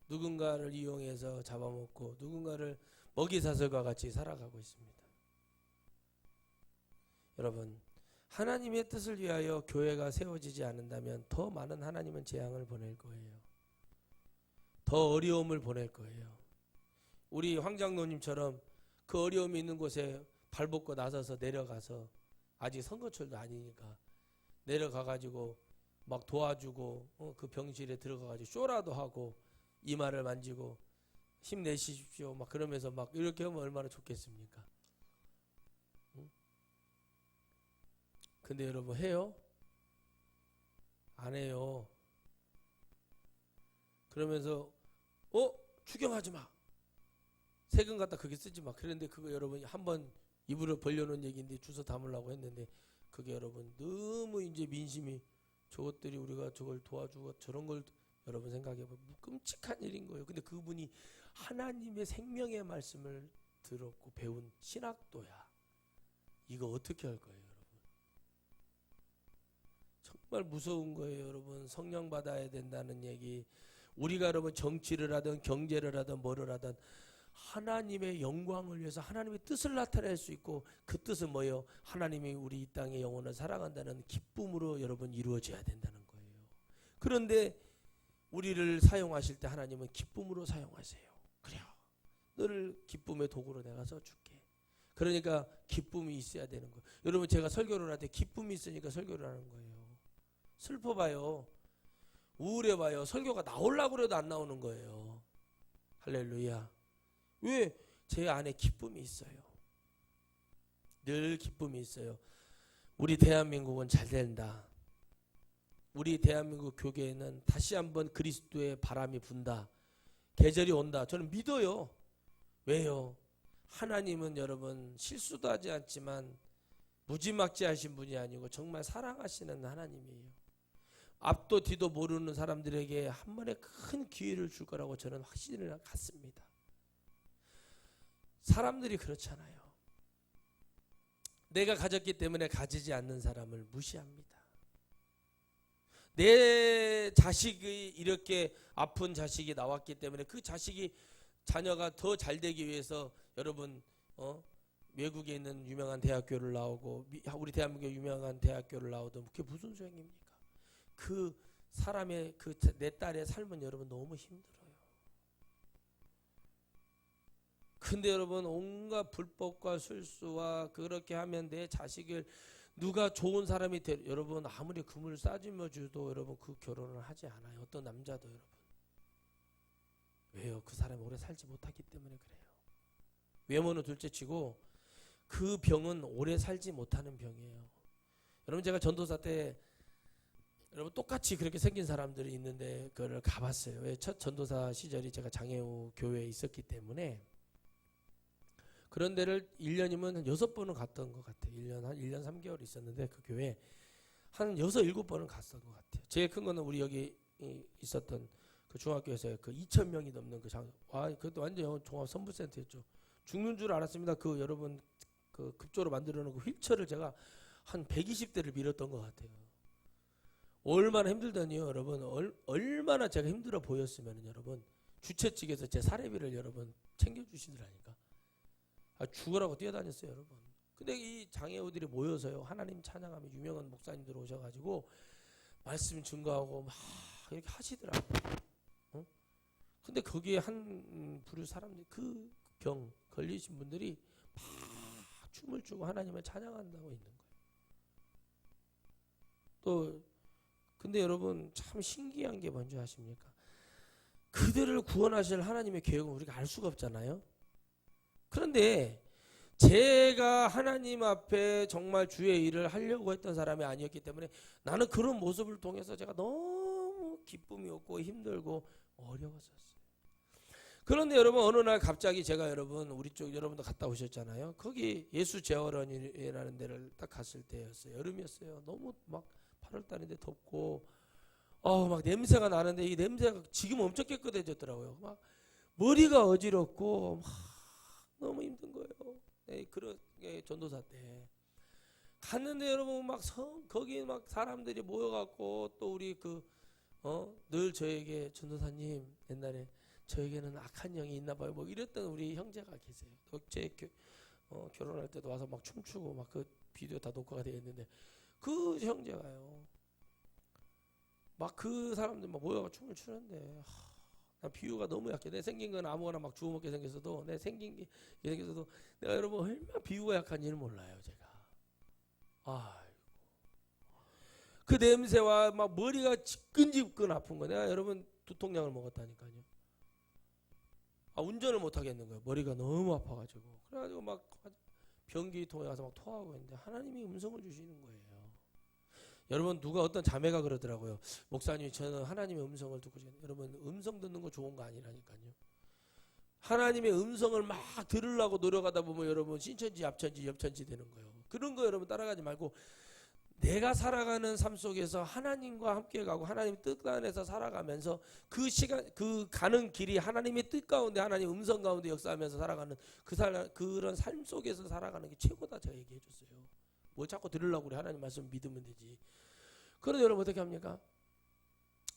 A: 누군가를 이용해서 잡아먹고 누군가를 먹이사슬과 같이 살아가고 있습니다. 여러분 하나님의 뜻을 위하여 교회가 세워지지 않는다면 더 많은 하나님은 재앙을 보낼 거예요. 더 어려움을 보낼 거예요. 우리 황장로님처럼 그 어려움이 있는 곳에 발벗고 나서서 내려가서 아직 선거철도 아니니까 내려가가지고 막 도와주고 그 병실에 들어가가지고 쇼라도 하고 이마를 만지고 힘내십시오 막 그러면서 막 이렇게 하면 얼마나 좋겠습니까? 응? 근데 여러분 해요? 안 해요. 그러면서 추경하지 마. 세금 갖다 그게 쓰지 마. 그런데 그거 여러분 한번 입으로 벌려놓은 얘기인데 주워 담으려고 했는데 그게 여러분 너무 이제 민심이 저것들이 우리가 저걸 도와주고 저런 걸 여러분 생각해보면 끔찍한 일인 거예요. 근데 그분이 하나님의 생명의 말씀을 들었고 배운 신학도야. 이거 어떻게 할 거예요, 여러분? 정말 무서운 거예요, 여러분. 성령 받아야 된다는 얘기. 우리가 여러분 정치를 하든 경제를 하든 뭐를 하든 하나님의 영광을 위해서 하나님의 뜻을 나타낼 수 있고 그 뜻은 뭐예요? 하나님이 우리 이 땅의 영혼을 사랑한다는 기쁨으로 여러분 이루어져야 된다는 거예요. 그런데 우리를 사용하실 때 하나님은 기쁨으로 사용하세요. 그래요. 너를 기쁨의 도구로 내가 써줄게. 그러니까 기쁨이 있어야 되는 거예요. 여러분 제가 설교를 할 때 기쁨이 있으니까 설교를 하는 거예요. 슬퍼봐요. 우울해봐요. 설교가 나오려고 해도 안 나오는 거예요. 할렐루야. 왜? 제 안에 기쁨이 있어요. 늘 기쁨이 있어요. 우리 대한민국은 잘 된다. 우리 대한민국 교계에는 다시 한번 그리스도의 바람이 분다. 계절이 온다. 저는 믿어요. 왜요? 하나님은 여러분 실수도 하지 않지만 무지막지하신 분이 아니고 정말 사랑하시는 하나님이에요. 앞도 뒤도 모르는 사람들에게 한 번에 큰 기회를 줄 거라고 저는 확신을 갖습니다. 사람들이 그렇잖아요. 내가 가졌기 때문에 가지지 않는 사람을 무시합니다. 내 자식이 이렇게 아픈 자식이 나왔기 때문에 그 자식이 자녀가 더 잘 되기 위해서 여러분 외국에 있는 유명한 대학교를 나오고 우리 대한민국의 유명한 대학교를 나오던 그게 무슨 소용입니까? 그 사람의 내 딸의 삶은 여러분 너무 힘들어요. 근데 여러분 온갖 불법과 술수와 그렇게 하면 내 자식을 누가 좋은 사람이 여러분 아무리 금을 싸주며 줘도 여러분 그 결혼을 하지 않아요. 어떤 남자도 여러분. 왜요? 그 사람이 오래 살지 못하기 때문에 그래요. 외모는 둘째치고 그 병은 오래 살지 못하는 병이에요. 여러분 제가 전도사 때 여러분 똑같이 그렇게 생긴 사람들이 있는데 그걸 가봤어요. 왜? 첫 전도사 시절이 제가 장애우 교회에 있었기 때문에 그런 데를 1년이면 한 6번은 갔던 것 같아요. 1년 3개월 있었는데 그 교회 한 6, 7번은 갔던 것 같아요. 제일 큰 거는 우리 여기 있었던 그 중학교에서 그 2,000명이 넘는 그 그것도 완전 종합 선불센터였죠. 죽는 줄 알았습니다. 그 여러분 그 급조로 만들어 놓은 그 휠체어를 제가 한 120대를 밀었던 것 같아요. 얼마나 힘들더니요, 여러분. 얼마나 제가 힘들어 보였으면 여러분 주최 측에서 제 사례비를 여러분 챙겨주시더라니까. 죽으라고 뛰어다녔어요, 여러분. 근데 이 장애우들이 모여서요, 하나님 찬양하며 유명한 목사님들 오셔가지고 말씀 증거하고 막 이렇게 하시더라고요. 근데 거기에 한 부류 사람들, 그 병 걸리신 분들이 막 춤을 추고 하나님을 찬양한다고 있는 거예요. 또 근데 여러분 참 신기한 게 뭔지 아십니까? 그들을 구원하실 하나님의 계획은 우리가 알 수가 없잖아요. 그런데 제가 하나님 앞에 정말 주의 일을 하려고 했던 사람이 아니었기 때문에 나는 그런 모습을 통해서 제가 너무 기쁨이 없고 힘들고 어려웠었어요. 그런데 여러분 어느 날 갑자기 제가 여러분 우리 쪽 여러분도 갔다 오셨잖아요. 거기 예수 재활원이라는 데를 딱 갔을 때였어요. 여름이었어요. 너무 막 8월달인데 덥고 막 냄새가 나는데 이 냄새가 지금 엄청 깨끗해졌더라고요. 막 머리가 어지럽고 막 너무 힘든 거예요. 네, 그렇게 전도사 때 갔는데 여러분 막 거기 막 사람들이 모여갖고 또 우리 늘 저에게 전도사님 옛날에 저에게는 악한 영이 있나 봐요. 뭐 이랬던 우리 형제가 계세요. 제 결혼할 때도 와서 막 춤추고 막 그 비디오 다 녹화가 되어 있는데 그 형제가요. 막 그 사람들 막 모여가 춤을 추는데 난 비유가 너무 약해. 내 생긴 건 아무거나 막 주워 먹게 생겼어도 내 생긴 게 생겼어도 내가 여러분 얼마나 비유가 약한지를 몰라요, 제가. 그 냄새와 막 머리가 지끈지끈 아픈 거. 내가 여러분 두통약을 먹었다니까요. 운전을 못 하겠는 거예요. 머리가 너무 아파가지고. 그래가지고 막 변기통에 가서 막 토하고 있는데 하나님이 음성을 주시는 거예요. 여러분 누가 어떤 자매가 그러더라고요. 목사님 저는 하나님의 음성을 듣고 여러분 음성 듣는 거 좋은 거 아니라니까요. 하나님의 음성을 막 들으려고 노력하다 보면 여러분 신천지 앞천지 옆천지 되는 거예요. 그런 거 여러분 따라가지 말고 내가 살아가는 삶 속에서 하나님과 함께 가고 하나님 뜻 안에서 살아가면서 그 시간 그 가는 길이 하나님의 뜻 가운데 하나님 음성 가운데 역사하면서 살아가는 그런 삶 속에서 살아가는 게 최고다 제가 얘기해 줬어요. 뭐 자꾸 들으려고 그래. 하나님 말씀 믿으면 되지. 그런데 여러분 어떻게 합니까?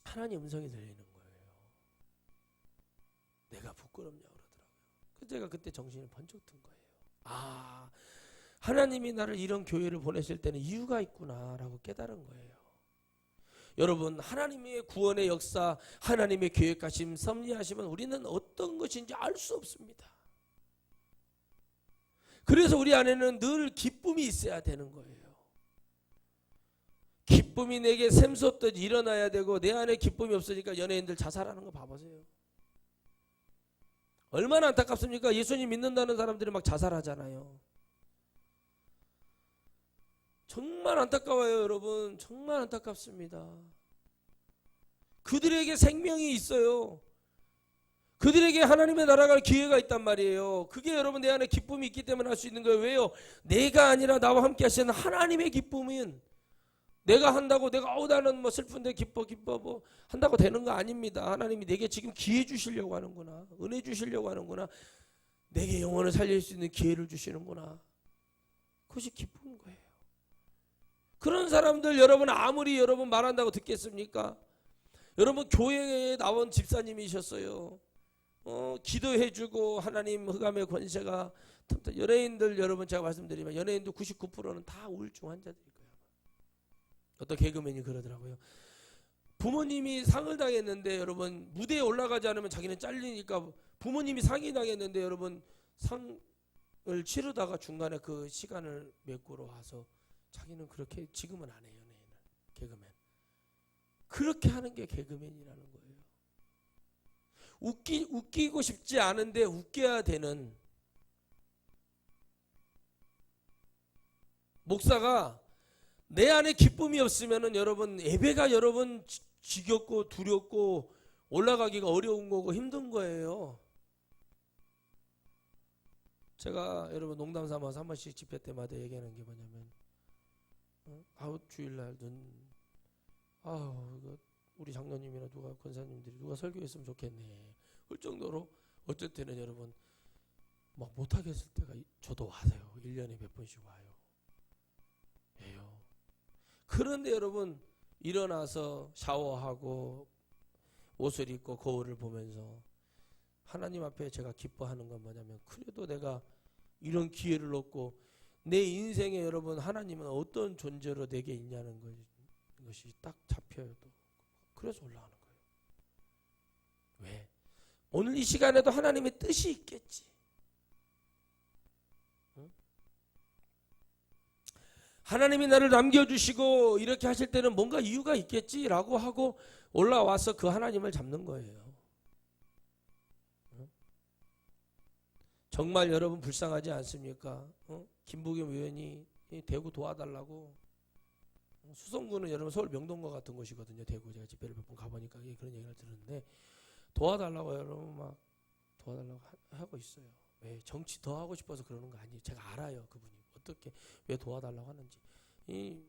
A: 하나님 음성이 들리는 거예요. 내가 부끄럽냐고 그러더라고요. 그래서 제가 그때 정신이 번쩍 든 거예요. 하나님이 나를 이런 교회를 보내실 때는 이유가 있구나라고 깨달은 거예요. 여러분 하나님의 구원의 역사, 하나님의 계획하심, 섭리하심은 우리는 어떤 것인지 알 수 없습니다. 그래서 우리 안에는 늘 기쁨이 있어야 되는 거예요. 기쁨이 내게 샘솟듯 일어나야 되고 내 안에 기쁨이 없으니까 연예인들 자살하는 거 봐보세요. 얼마나 안타깝습니까? 예수님 믿는다는 사람들이 막 자살하잖아요. 정말 안타까워요, 여러분. 정말 안타깝습니다. 그들에게 생명이 있어요. 그들에게 하나님의 나라가 기회가 있단 말이에요. 그게 여러분 내 안에 기쁨이 있기 때문에 할 수 있는 거예요. 왜요? 내가 아니라 나와 함께 하시는 하나님의 기쁨은 내가 한다고 내가 나는 뭐 슬픈데 기뻐 뭐 한다고 되는 거 아닙니다. 하나님이 내게 지금 기회 주시려고 하는구나. 은혜 주시려고 하는구나. 내게 영혼을 살릴 수 있는 기회를 주시는구나. 그것이 기쁜 거예요. 그런 사람들 여러분 아무리 여러분 말한다고 듣겠습니까? 여러분 교회에 나온 집사님이셨어요. 기도해주고 하나님 흑암의 권세가 연예인들 여러분 제가 말씀드리면 연예인도 99%는 다 우울증 환자들일 거예요. 어떤 개그맨이 그러더라고요. 부모님이 상을 당했는데 여러분 무대에 올라가지 않으면 자기는 잘리니까 부모님이 상이 당했는데 여러분 상을 치르다가 중간에 그 시간을 메꾸러 와서 자기는 그렇게 지금은 안 해요. 연예인은 개그맨. 그렇게 하는 게 개그맨이라는 거예요. 웃기고 싶지 않은데 웃겨야 되는 목사가 내 안에 기쁨이 없으면은 여러분 예배가 여러분 지겹고 두렵고 올라가기가 어려운 거고 힘든 거예요. 제가 여러분 농담 삼아서 한 번씩 집회 때마다 얘기하는 게 뭐냐면 주일날은 이거 우리 장로님이나 누가 권사님들이 누가 설교했으면 좋겠네 할 정도로 어쩔 때는 여러분 막 못하겠을 때가 저도 와요. 1년에 몇 번씩 와요. 예요. 그런데 여러분 일어나서 샤워하고 옷을 입고 거울을 보면서 하나님 앞에 제가 기뻐하는 건 뭐냐면 그래도 내가 이런 기회를 얻고 내 인생에 여러분 하나님은 어떤 존재로 내게 있냐는 것이 딱 잡혀요. 또 그래서 올라가는 거예요. 왜? 오늘 이 시간에도 하나님의 뜻이 있겠지. 응? 하나님이 나를 남겨주시고 이렇게 하실 때는 뭔가 이유가 있겠지라고 하고 올라와서 그 하나님을 잡는 거예요. 정말 여러분 불쌍하지 않습니까? 김부겸 의원이 대구 도와달라고 수성구는 여러분 서울 명동과 같은 곳이거든요. 대구 제가 집회를 몇 번 가보니까 그런 얘기를 들었는데 도와달라고 여러분 막 도와달라고 하고 있어요. 왜 정치 더 하고 싶어서 그러는 거 아니에요. 제가 알아요. 그분이 어떻게 왜 도와달라고 하는지.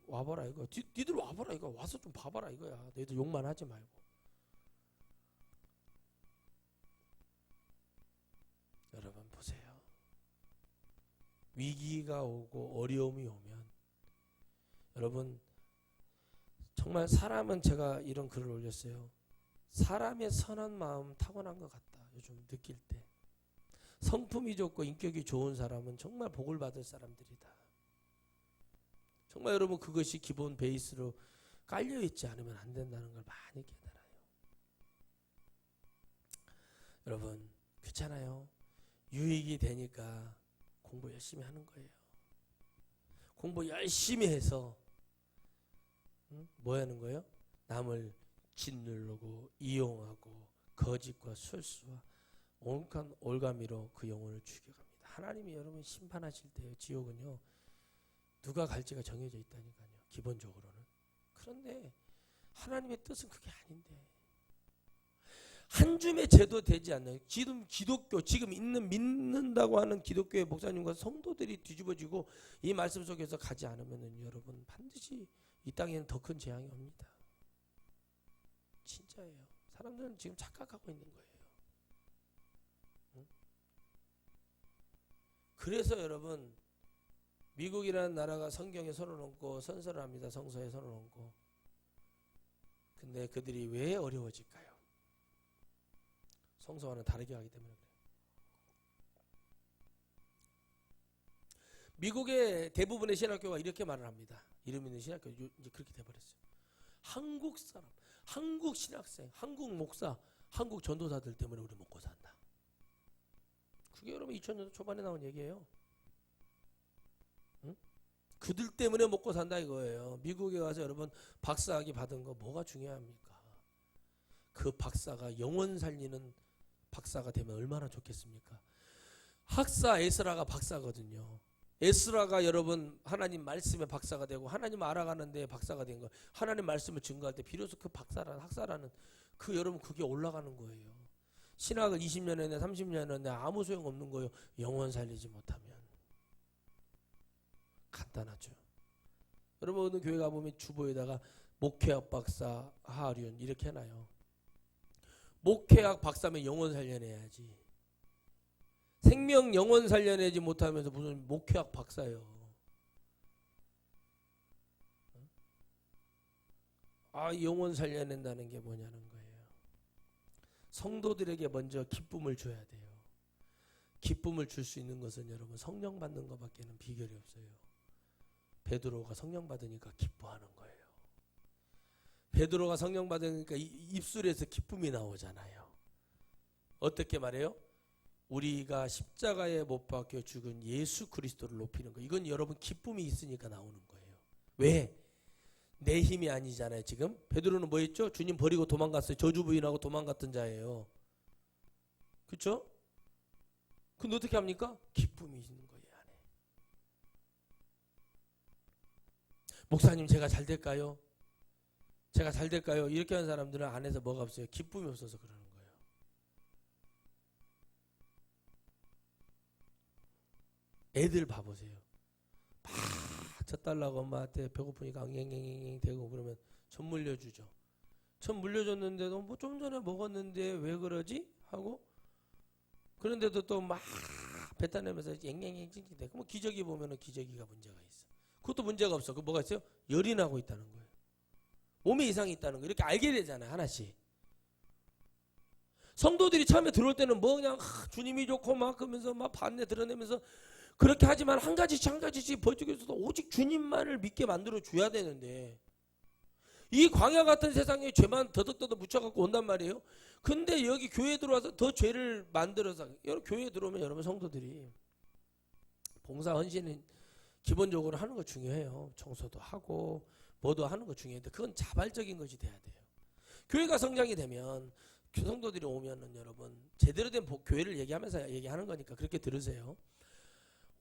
A: 와봐라 이거. 니들 와봐라 이거. 와서 좀 봐봐라 이거야. 너희들 욕만 하지 말고. 여러분 보세요. 위기가 오고 어려움이 오면 여러분 정말 사람은 제가 이런 글을 올렸어요. 사람의 선한 마음 타고난 것 같다. 요즘 느낄 때. 성품이 좋고 인격이 좋은 사람은 정말 복을 받을 사람들이다. 정말 여러분 그것이 기본 베이스로 깔려있지 않으면 안 된다는 걸 많이 깨달아요. 여러분 그렇잖아요. 유익이 되니까 공부 열심히 하는 거예요. 공부 열심히 해서 뭐 하는 거예요? 남을 짓누르고 이용하고 거짓과 술수와 온갖 올가미로 그 영혼을 죽여갑니다. 하나님이 여러분 심판하실 때요. 지옥은요. 누가 갈지가 정해져 있다니까요. 기본적으로는. 그런데 하나님의 뜻은 그게 아닌데. 한 줌의 죄도 되지 않나요? 지금 기독교, 지금 믿는다고 하는 기독교의 목사님과 성도들이 뒤집어지고 이 말씀 속에서 가지 않으면 여러분 반드시 이 땅에는 더 큰 재앙이 옵니다. 진짜예요. 사람들은 지금 착각하고 있는 거예요. 응? 그래서 여러분 미국이라는 나라가 성경에 손을 얹고 선서를 합니다. 성서에 손을 얹고. 근데 그들이 왜 어려워질까요? 성서와는 다르게 하기 때문에 그래요. 미국의 대부분의 신학교가 이렇게 말을 합니다. 이름 있는 신학교 이제 그렇게 돼버렸어요. 한국 사람, 한국 신학생, 한국 목사, 한국 전도사들 때문에 우리 먹고 산다. 그게 여러분 2000년도 초반에 나온 얘기예요. 응? 그들 때문에 먹고 산다 이거예요. 미국에 가서 여러분 박사학위 받은 거 뭐가 중요합니까? 그 박사가 영혼 살리는 박사가 되면 얼마나 좋겠습니까? 학사 에스라가 박사거든요. 에스라가 여러분 하나님 말씀의 박사가 되고 하나님 알아가는 데 박사가 된 거. 하나님 말씀을 증거할 때 비로소 그 박사라는 학사라는 그 여러분 그게 올라가는 거예요. 신학을 20년 했네 30년 했네 아무 소용 없는 거예요. 영혼 살리지 못하면. 간단하죠. 여러분 어느 교회 가보면 주보에다가 목회학 박사 하륜 이렇게 해놔요. 목회학 박사면 영혼 살려내야지. 생명 영혼 살려내지 못하면서 무슨 목회학 박사예요. 영혼 살려낸다는 게 뭐냐는 거예요. 성도들에게 먼저 기쁨을 줘야 돼요. 기쁨을 줄 수 있는 것은 여러분 성령 받는 것밖에는 비결이 없어요. 베드로가 성령 받으니까 기뻐하는 거예요. 베드로가 성령 받으니까 입술에서 기쁨이 나오잖아요. 어떻게 말해요? 우리가 십자가에 못 박혀 죽은 예수 그리스도를 높이는 거. 이건 여러분 기쁨이 있으니까 나오는 거예요. 왜? 내 힘이 아니잖아요. 지금 베드로는 뭐 했죠? 주님 버리고 도망갔어요. 저주 부인하고 도망갔던 자예요. 그렇죠? 근데 어떻게 합니까? 기쁨이 있는 거예요 안에. 목사님 제가 잘 될까요? 제가 잘 될까요? 이렇게 하는 사람들은 안에서 뭐가 없어요? 기쁨이 없어서 그러는 거예요. 애들 봐보세요. 막 젖달라고 엄마한테 배고프니까 엉engengeng 대고 그러면 젖 물려주죠. 젖 물려줬는데도 뭐 좀 전에 먹었는데 왜 그러지? 하고 그런데도 또 막 뱉어내면서 앵앵앵 찡찡대고 뭐 기저귀 보면은 기저귀가 문제가 있어. 그것도 문제가 없어. 그 뭐가 있어요? 열이 나고 있다는 거예요. 몸에 이상이 있다는 거 이렇게 알게 되잖아요. 하나씩. 성도들이 처음에 들어올 때는 뭐 그냥 주님이 좋고 막 그러면서 막 반내 드러내면서 그렇게 하지만 한 가지씩 버티고서도 오직 주님만을 믿게 만들어 줘야 되는데 이 광야 같은 세상에 죄만 더덕더덕 묻혀갖고 온단 말이에요. 근데 여기 교회에 들어와서 더 죄를 만들어서 여러분 교회에 들어오면 여러분 성도들이 봉사 헌신은 기본적으로 하는 거 중요해요. 청소도 하고 뭐도 하는 거 중요한데 그건 자발적인 것이 돼야 돼요. 교회가 성장이 되면 성도들이 오면은 여러분 제대로 된 교회를 얘기하면서 얘기하는 거니까 그렇게 들으세요.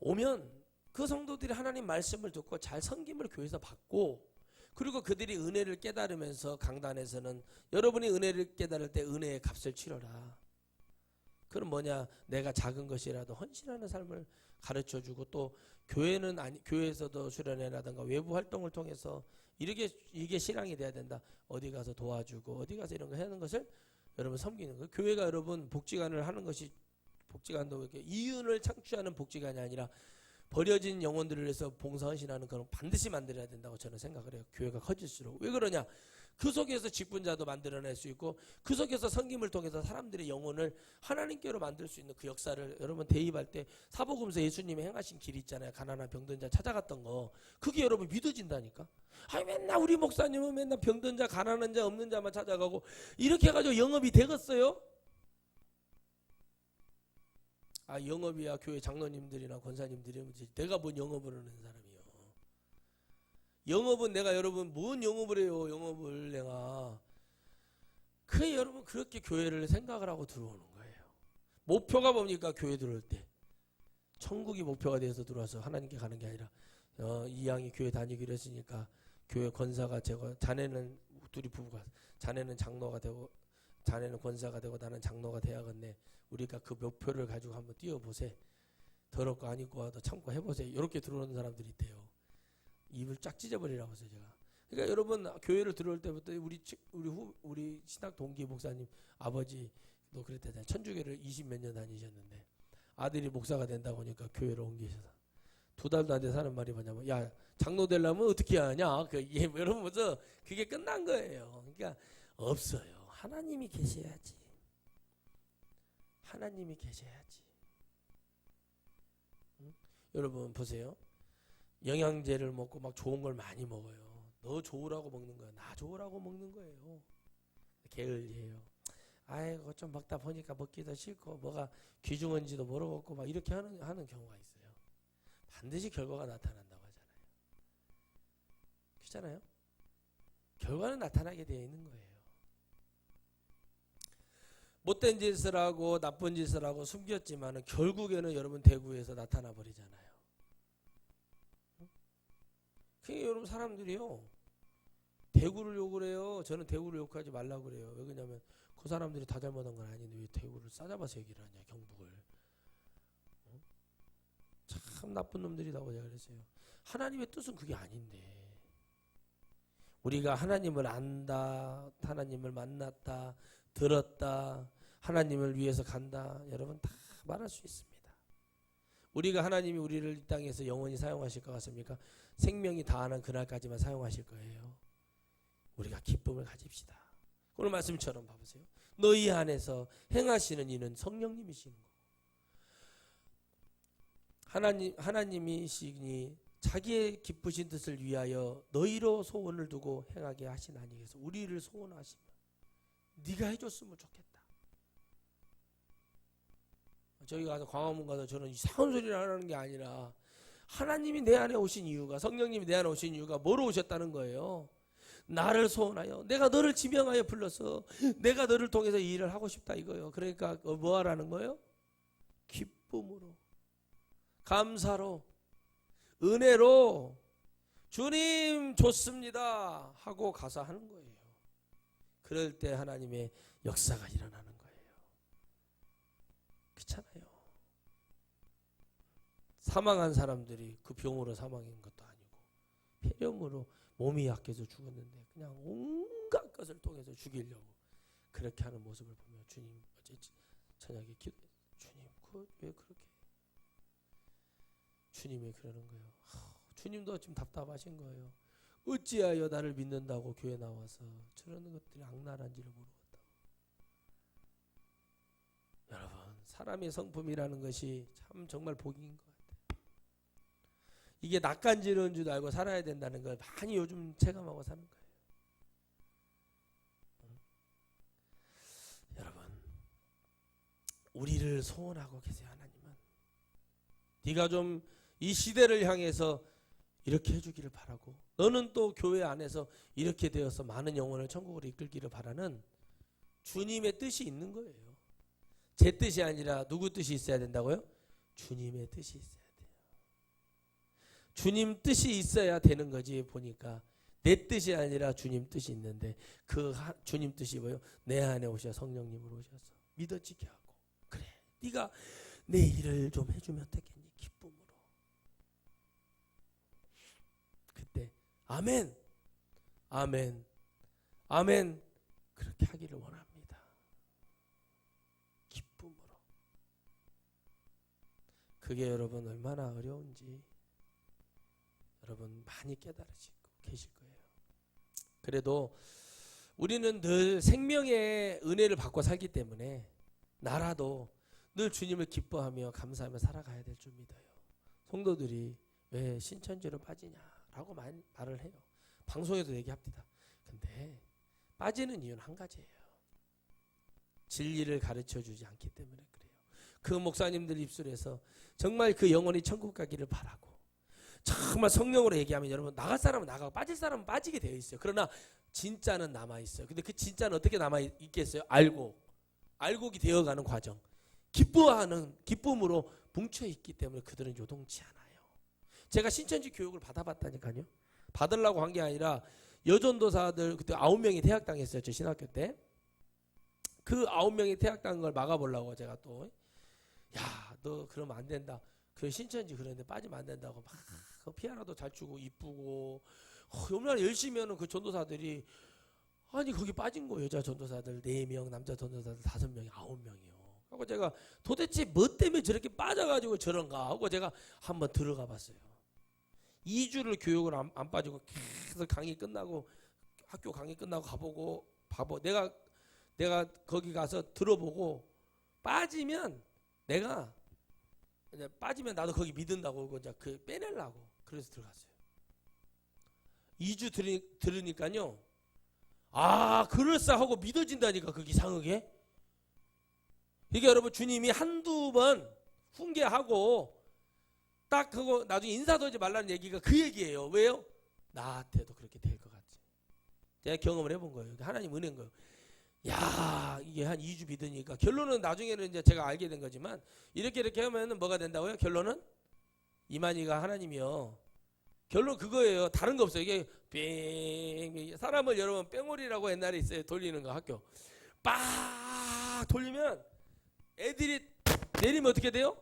A: 오면 그 성도들이 하나님 말씀을 듣고 잘 섬김을 교회에서 받고 그리고 그들이 은혜를 깨달으면서 강단에서는 여러분이 은혜를 깨달을 때 은혜의 값을 치러라. 그럼 뭐냐? 내가 작은 것이라도 헌신하는 삶을 가르쳐주고 또 교회는 교회에서도 수련회라든가 외부 활동을 통해서 이게 신앙이 돼야 된다. 어디 가서 도와주고 어디 가서 이런 거 하는 것을 여러분 섬기는 거예요. 교회가 여러분 복지관을 하는 것이 복지관도 이렇게 이윤을 창출하는 복지관이 아니라 버려진 영혼들을 위해서 봉사헌신하는 그런 반드시 만들어야 된다고 저는 생각을 해요. 교회가 커질수록. 왜 그러냐? 그 속에서 직분자도 만들어낼 수 있고 그 속에서 섬김을 통해서 사람들의 영혼을 하나님께로 만들 수 있는 그 역사를 여러분 대입할 때 사복음서 예수님이 행하신 길이 있잖아요. 가난한 병든 자 찾아갔던 거. 그게 여러분 믿어진다니까. 아니 맨날 우리 목사님은 맨날 병든 자 가난한 자 없는 자만 찾아가고 이렇게 해가지고 영업이 되겠어요? 영업이야 교회 장로님들이나 권사님들이 내가 뭔 영업을 하는 사람이요. 영업은 내가 여러분 뭔 영업을 해요. 영업을 내가. 그래 여러분 그렇게 교회를 생각을 하고 들어오는 거예요. 목표가 뭡니까? 교회 들어올 때 천국이 목표가 돼서 들어와서 하나님께 가는 게 아니라 이 양이 교회 다니기로 했으니까 교회 권사가 되고 자네는 둘이 부부가 자네는 장로가 되고 자네는 권사가 되고 나는 장로가 돼야겠네. 우리가 그 목표를 가지고 한번 뛰어보세. 더럽고 안 입고 와도 참고 해보세. 이렇게 들어오는 사람들이 있대요. 입을 쫙 찢어버리라고 해서 제가. 그러니까 여러분 교회를 들어올 때부터 우리 신학 동기 목사님 아버지도 그랬대잖아요. 천주교를 20몇 년 다니셨는데 아들이 목사가 된다고 하니까 교회를 옮기셔서 2달도 안 돼서 하는 말이 뭐냐면 야 장로 되려면 어떻게 하냐. 여러분 먼저 그게 끝난 거예요. 그러니까 없어요. 하나님이 계셔야지. 하나님이 계셔야지. 응? 여러분 보세요. 영양제를 먹고 막 좋은 걸 많이 먹어요. 너 좋으라고 먹는 거야. 나 좋으라고 먹는 거예요. 게을리해요. 아이고 좀 먹다 보니까 먹기도 싫고 뭐가 귀중한지도 모르겠고 막 이렇게 하는 경우가 있어요. 반드시 결과가 나타난다고 하잖아요. 그렇잖아요. 결과는 나타나게 되어 있는 거예요. 못된 짓을 하고 나쁜 짓을 하고 숨겼지만 결국에는 여러분 대구에서 나타나 버리잖아요. 그러니까 여러분 사람들이요. 대구를 욕을 해요. 저는 대구를 욕하지 말라고 그래요. 왜 그러냐면 그 사람들이 다 잘못한 건 아닌데 왜 대구를 싸잡아서 얘기를 하냐. 경북을. 참 나쁜 놈들이라고 제가 그랬어요. 하나님의 뜻은 그게 아닌데 우리가 하나님을 안다. 하나님을 만났다. 들었다. 하나님을 위해서 간다. 여러분 다 말할 수 있습니다. 우리가 하나님이 우리를 이 땅에서 영원히 사용하실 것 같습니까? 생명이 다하는 그날까지만 사용하실 거예요. 우리가 기쁨을 가집시다. 오늘 말씀처럼 봐보세요. 너희 안에서 행하시는 이는 성령님이시는 거고 하나님이시니 자기의 기쁘신 뜻을 위하여 너희로 소원을 두고 행하게 하시나니 그래서 우리를 소원하시면 네가 해줬으면 좋겠다. 저희 가서 광화문 가서 저는 이상한 소리를 하는 게 아니라 하나님이 내 안에 오신 이유가, 성령님이 내 안에 오신 이유가 뭐로 오셨다는 거예요? 나를 소원하여, 내가 너를 지명하여 불러서 내가 너를 통해서 이 일을 하고 싶다 이거예요. 그러니까 뭐 하라는 거예요? 기쁨으로, 감사로, 은혜로 주님 좋습니다 하고 가서 하는 거예요. 그럴 때 하나님의 역사가 일어나는 거예요. 그렇잖아요. 사망한 사람들이 그 병으로 사망한 것도 아니고 폐렴으로 몸이 약해서 죽었는데 그냥 온갖 것을 통해서 죽이려고 그렇게 하는 모습을 보면 주님 어제 저녁에 기도해, 주님 왜 그렇게, 주님이 그러는 거예요. 주님도 지금 답답하신 거예요. 어찌하여 나를 믿는다고 교회 나와서 저런 것들이 악랄한지를 모르겠다고. 여러분, 사람의 성품이라는 것이 참 정말 복인 것 같아요. 이게 낯간지러운 줄 알고 살아야 된다는 걸 많이 요즘 체감하고 사는 거예요. 여러분, 우리를 소원하고 계세요. 하나님은 네가 좀 이 시대를 향해서 이렇게 해주기를 바라고, 너는 또 교회 안에서 이렇게 되어서 많은 영혼을 천국으로 이끌기를 바라는 주님의 뜻이 있는 거예요. 제 뜻이 아니라 누구 뜻이 있어야 된다고요? 주님의 뜻이 있어야 돼요. 주님 뜻이 있어야 되는 거지. 보니까 내 뜻이 아니라 주님 뜻이 있는데 그 주님 뜻이 뭐예요? 내 안에 오셔 성령님으로 오셔서 믿어지게 하고, 그래 네가 내 일을 좀 해주면 어떻겠니? 기쁨으로. 그때 아멘, 아멘, 아멘 그렇게 하기를 원합니다. 기쁨으로. 그게 여러분 얼마나 어려운지 여러분 많이 깨달으시고 계실 거예요. 그래도 우리는 늘 생명의 은혜를 받고 살기 때문에 나라도 늘 주님을 기뻐하며 감사하며 살아가야 될 줄 믿어요. 성도들이 왜 신천지로 빠지냐라고 말을 해요. 방송에도 얘기합니다. 근데 빠지는 이유는 한 가지예요. 진리를 가르쳐주지 않기 때문에 그래요. 그 목사님들 입술에서 정말 그 영혼이 천국 가기를 바라고 정말 성령으로 얘기하면 여러분 나갈 사람은 나가고 빠질 사람은 빠지게 되어 있어요. 그러나 진짜는 남아있어요. 근데 그 진짜는 어떻게 남아있겠어요? 알곡이 되어가는 과정. 기뻐하는 기쁨으로 뭉쳐있기 때문에 그들은 요동치 않아요. 제가 신천지 교육을 받아봤다니까요. 받으려고 한 게 아니라 여전도사들 그때 9명이 퇴학당했어요. 저 신학교 때. 그 9명이 퇴학당한 걸 막아보려고 제가 또 야, 너 그러면 안 된다. 그 신천지 그런데 빠지면 안 된다고 막 피아노도 잘 추고 이쁘고 얼마나 열심히 하는 그 전도사들이 아니 거기 빠진 거 여자 전도사들 4명, 남자 전도사들 5명이 9명이요. 하고 제가 도대체 뭐 때문에 저렇게 빠져가지고 저런가 하고 제가 한번 들어가 봤어요. 2주를 교육을 안 빠지고 계속 강의 끝나고 학교 강의 끝나고 가보고 내가 거기 가서 들어보고 빠지면 나도 거기 믿는다고 이제 그 빼내려고 그래서 들어갔어요. 2주 들으니까요. 아, 그럴싸하고 믿어진다니까 그 이상하게. 이게 여러분 주님이 한두 번 훈계하고 딱 그거 나중에 인사도 하지 말라는 얘기가 그 얘기예요. 왜요? 나한테도 그렇게 될 것 같지. 제가 경험을 해본 거예요. 하나님 은혜인 거예요. 야, 이게 한 2주 믿으니까 결론은 나중에는 이제 제가 알게 된 거지만 이렇게 하면 뭐가 된다고요? 결론은 이만희가 하나님이요. 결론 그거예요. 다른 거 없어요. 이게 뺑 사람을 여러분 뺑오리라고 옛날에 있어요. 돌리는 거 학교. 빡 돌리면 애들이 내리면 어떻게 돼요?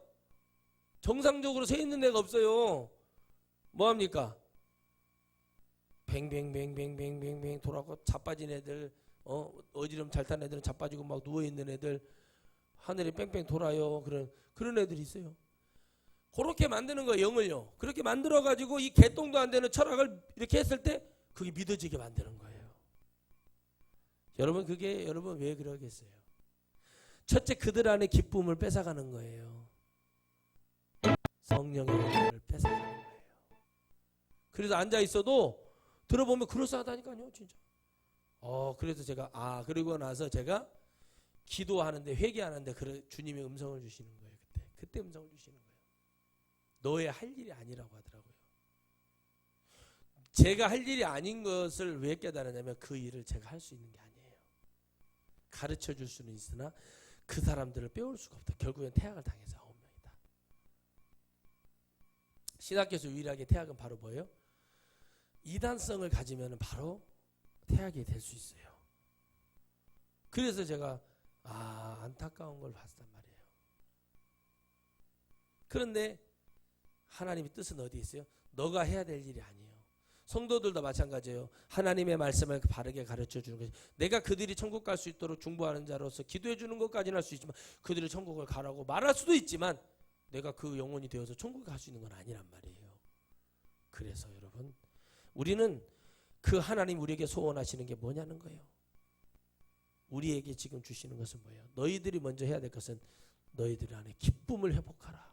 A: 정상적으로 서 있는 애가 없어요. 뭐 합니까? 뱅뱅뱅뱅뱅뱅뱅 돌아가고 자빠진 애들, 어지럼 잘 탄 애들은 자빠지고 막 누워 있는 애들, 하늘이 뺑뺑 돌아요. 그런 애들이 있어요. 그렇게 만드는 거예요. 영을요. 그렇게 만들어 가지고 이 개똥도 안 되는 철학을 이렇게 했을 때 그게 믿어지게 만드는 거예요. 여러분 그게 여러분 왜 그러겠어요? 첫째, 그들 안에 기쁨을 뺏어가는 거예요. 성령의 은혜를 뺏어가는 거예요. 그래서 앉아 있어도 들어보면 그럴싸하다니까요, 진짜. 그래서 제가 그리고 나서 제가 기도하는데 회개하는데 주님의 음성을 주시는 거예요. 그때 음성을 주시는 거예요. 너의 할 일이 아니라고 하더라고요. 제가 할 일이 아닌 것을 왜 깨달았냐면 그 일을 제가 할 수 있는 게 아니에요. 가르쳐 줄 수는 있으나 그 사람들을 빼올 수가 없다. 결국엔 태학을 당해서 9명이다. 신학교에서 유일하게 태학은 바로 뭐예요? 이단성을 가지면 바로 태학이 될 수 있어요. 그래서 제가 안타까운 걸 봤단 말이에요. 그런데 하나님의 뜻은 어디 있어요? 너가 해야 될 일이 아니에요. 성도들도 마찬가지예요. 하나님의 말씀을 바르게 가르쳐 주는 것이, 내가 그들이 천국 갈 수 있도록 중보하는 자로서 기도해 주는 것까지는 할 수 있지만 그들이 천국을 가라고 말할 수도 있지만 내가 그 영혼이 되어서 천국에 갈 수 있는 건 아니란 말이에요. 그래서 여러분, 우리는 그 하나님 우리에게 소원하시는 게 뭐냐는 거예요. 우리에게 지금 주시는 것은 뭐예요? 너희들이 먼저 해야 될 것은 너희들 안에 기쁨을 회복하라.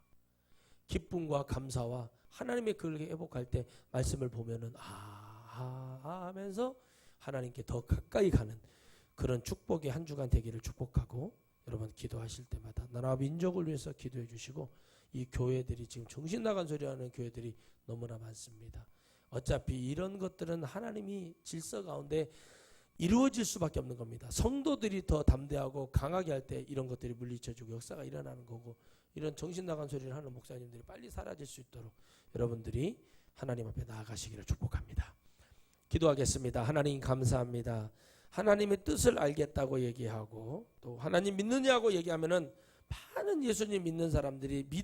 A: 기쁨과 감사와 하나님의 그걸 회복할 때 말씀을 보면은 하면서 하나님께 더 가까이 가는 그런 축복의 한 주간 되기를 축복하고, 여러분 기도하실 때마다 나라와 민족을 위해서 기도해 주시고, 이 교회들이 지금 정신 나간 소리 하는 교회들이 너무나 많습니다. 어차피 이런 것들은 하나님이 질서 가운데 이루어질 수밖에 없는 겁니다. 성도들이 더 담대하고 강하게 할 때 이런 것들이 물리쳐지고 역사가 일어나는 거고, 이런 정신 나간 소리를 하는 목사님들이 빨리 사라질 수 있도록 여러분들이 하나님 앞에 나아가시기를 축복합니다. 기도하겠습니다. 하나님 감사합니다. 하나님의 뜻을 알겠다고 얘기하고 또 하나님 믿느냐고 얘기하면은 많은 예수님 믿는 사람들이